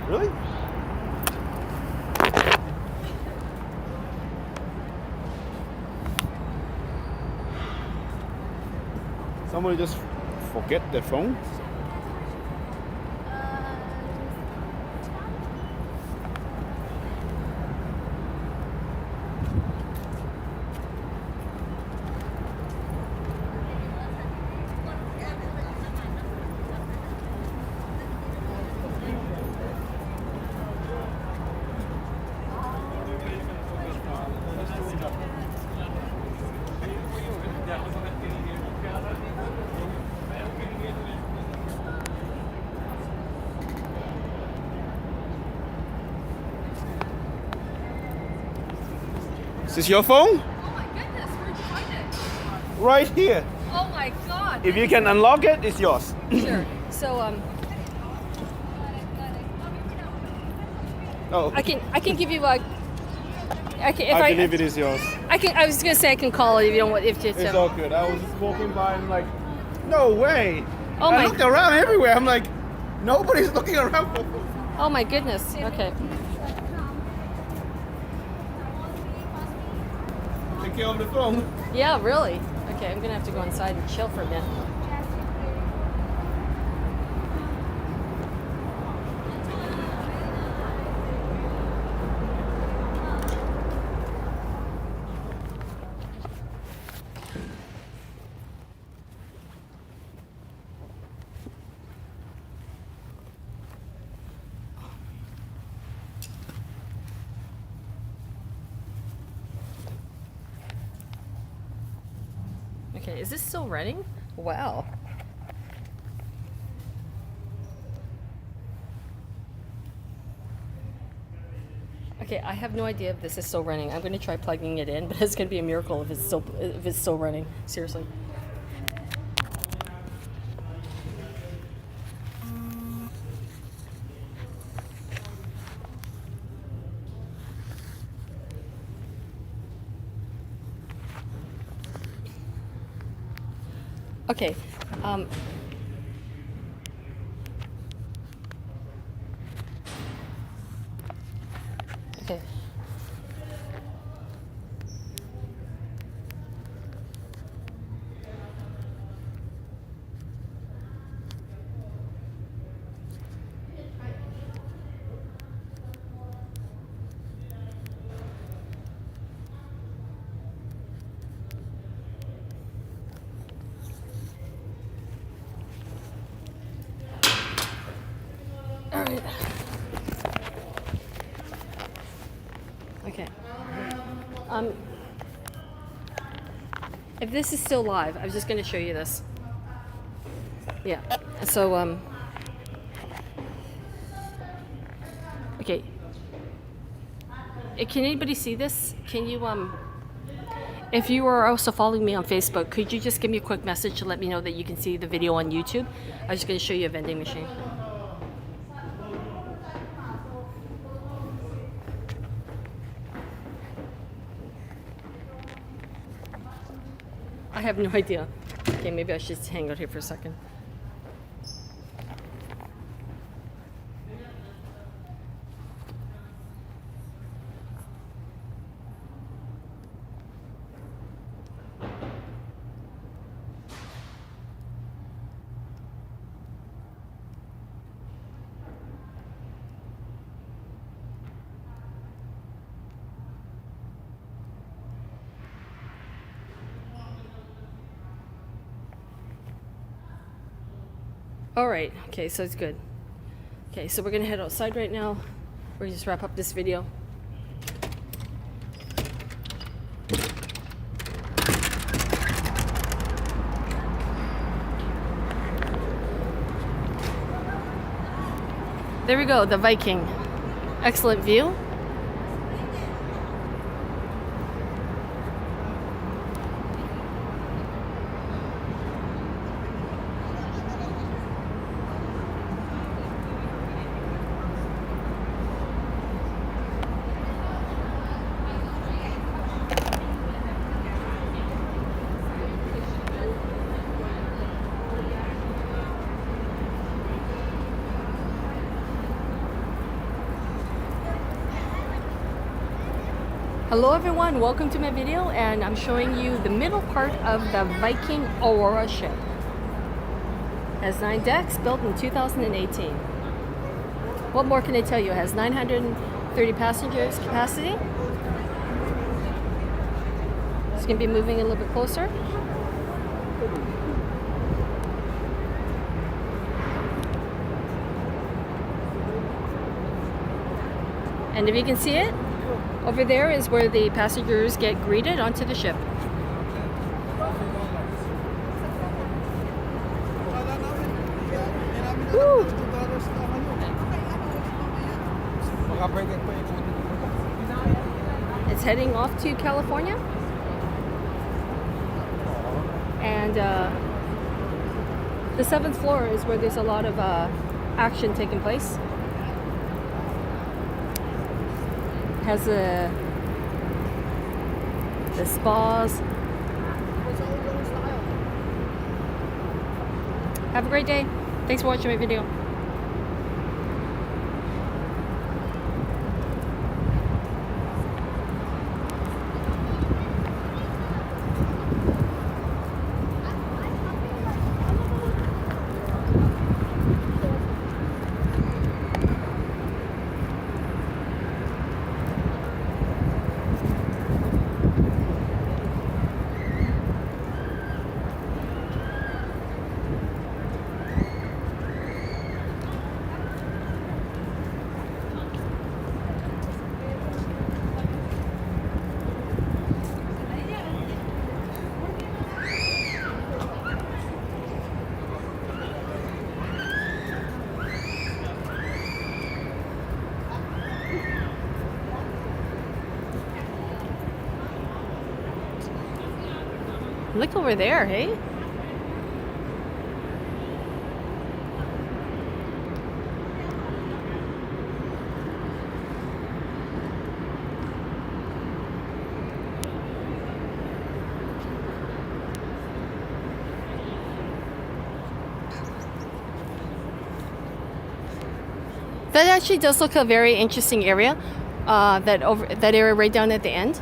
B: Really? Somebody just forget their phone? Is this your phone?
A: Oh my goodness, where'd you find it?
B: Right here.
A: Oh my god.
B: If you can unlock it, it's yours.
A: Sure. So
B: Oh.
A: I can give you like
B: I believe it is yours.
A: I was gonna say I can call it if you don't want if it's
B: It's all good. I was just walking by and like, no way.
A: Oh
B: I
A: my-
B: looked around everywhere. I'm like, nobody's looking around for
A: Oh my goodness. Okay.
B: Take care of the phone.
A: Yeah, really. Okay, I'm gonna have to go inside and chill for a minute. Okay, is this still running? Wow. Okay, I have no idea if this is still running. I'm going to try plugging it in, but it's going to be a miracle if it's still running. Seriously. Okay. Okay. All right. Okay. If this is still live, I was just going to show you this. Yeah. So, okay. Can anybody see this? Can you, if you are also following me on Facebook, could you just give me a quick message to let me know that you can see the video on YouTube? I was just going to show you a vending machine. I have no idea. Okay, maybe I should hang out here for a second. All right, okay, so it's good. Okay, so we're gonna head outside right now. We're gonna just wrap up this video. There we go, the Viking. Excellent view. Hello everyone, welcome to my video, and I'm showing you the middle part of the Viking Aurora ship. Has 9 decks, built in 2018. What more can I tell you? It has 930 passengers capacity. It's going to be moving a little bit closer. And if you can see it, over there is where the passengers get greeted onto the ship. Woo! It's heading off to California. And the 7th floor is where there's a lot of action taking place. Has the spas. Have a great day. Thanks for watching my video. Look over there, hey? That actually does look a very interesting area. That area right down at the end.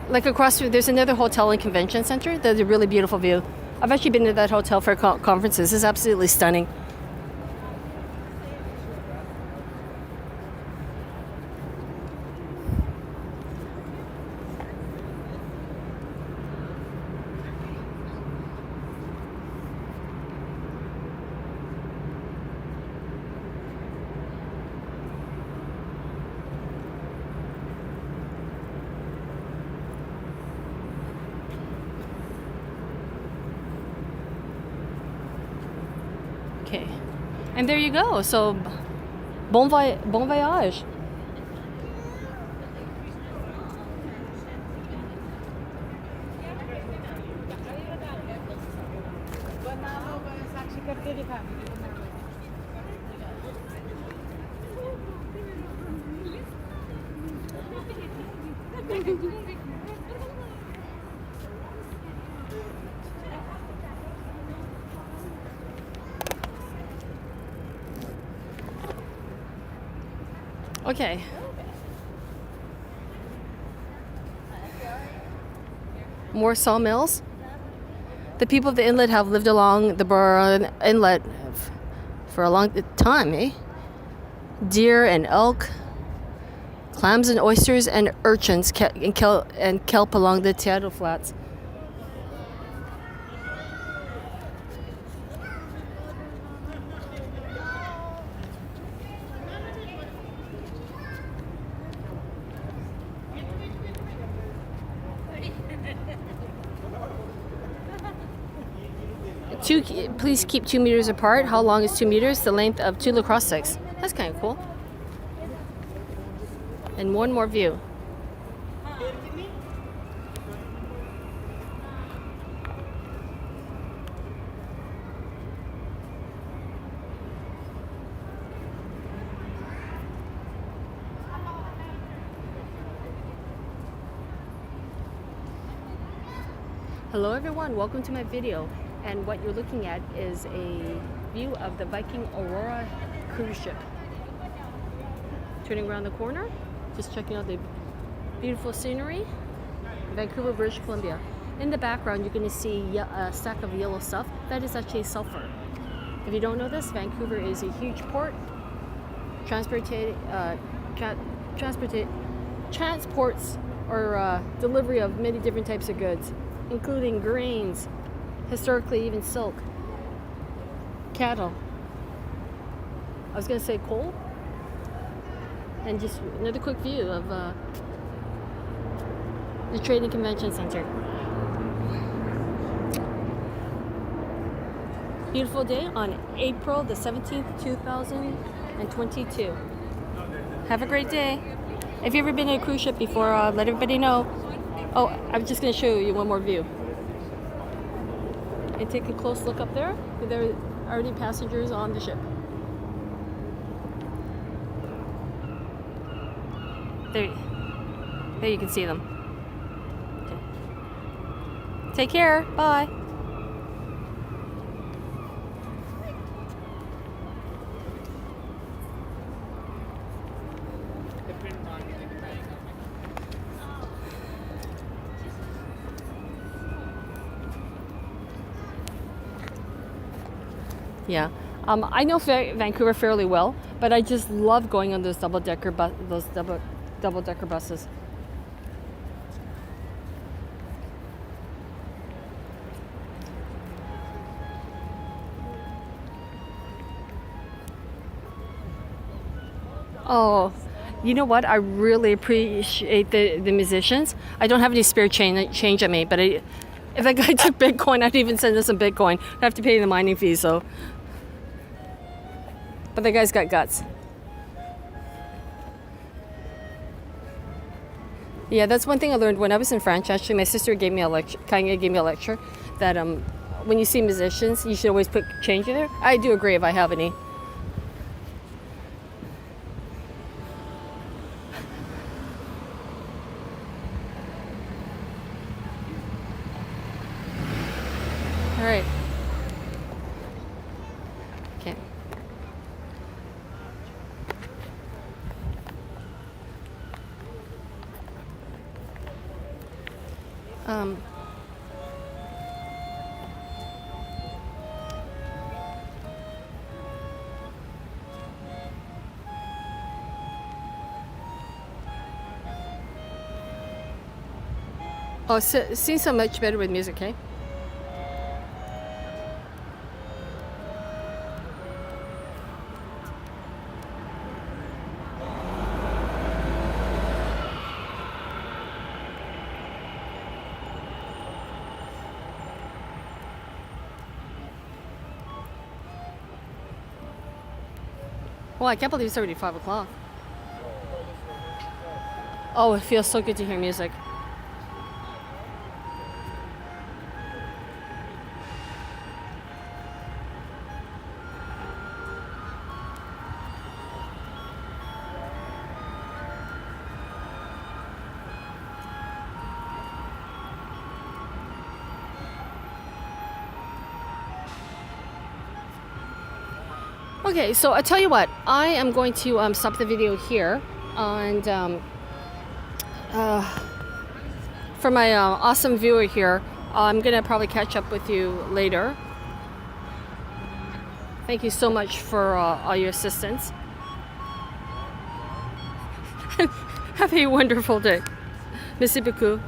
A: Like across, there's another hotel and convention center. That's a really beautiful view. I've actually been to that hotel for conferences. It's absolutely stunning. Okay, and there you go. So, bon voyage. Okay. More sawmills. The people of the inlet have lived along the Burren Inlet for a long time, eh? Deer and elk, clams and oysters and urchins and kelp along the tidal flats. Please keep 2 meters apart. How long is 2 meters? The length of 2 lacrosse sticks. That's kind of cool. And one more view. Hello everyone, welcome to my video. And what you're looking at is a view of the Viking Orion Cruise Ship. Turning around the corner, just checking out the beautiful scenery. Vancouver, British Columbia. In the background, you're going to see a stack of yellow stuff. That is actually sulfur. If you don't know this, Vancouver is a huge port. Transports or delivery of many different types of goods, including grains, historically even silk, cattle. I was going to say coal. And just another quick view of the Trading Convention Center. Beautiful day on April the 17th, 2022. Have a great day. If you've ever been to a cruise ship before, let everybody know. Oh, I'm just going to show you one more view. And take a close look up there. There are already passengers on the ship. There you can see them. Okay. Take care. Bye. Yeah, I know Vancouver fairly well, but I just love going on those double-decker buses. Oh, you know what? I really appreciate the musicians. I don't have any spare change on me, but if that guy took Bitcoin, I'd even send him some Bitcoin. I'd have to pay the mining fee, so. But the guy's got guts. Yeah, that's one thing I learned when I was in France. Actually, my sister gave me a lecture, that when you see musicians, you should always put change in there. I do agree if I have any. All right. Okay. Oh, so, seems so much better with music, eh? Well, I can't believe it's already 5 o'clock. Oh, it feels so good to hear music. Okay, so I tell you what, I am going to stop the video here, and for my awesome viewer here, I'm gonna probably catch up with you later. Thank you so much for all your assistance. Have a wonderful day. Merci beaucoup.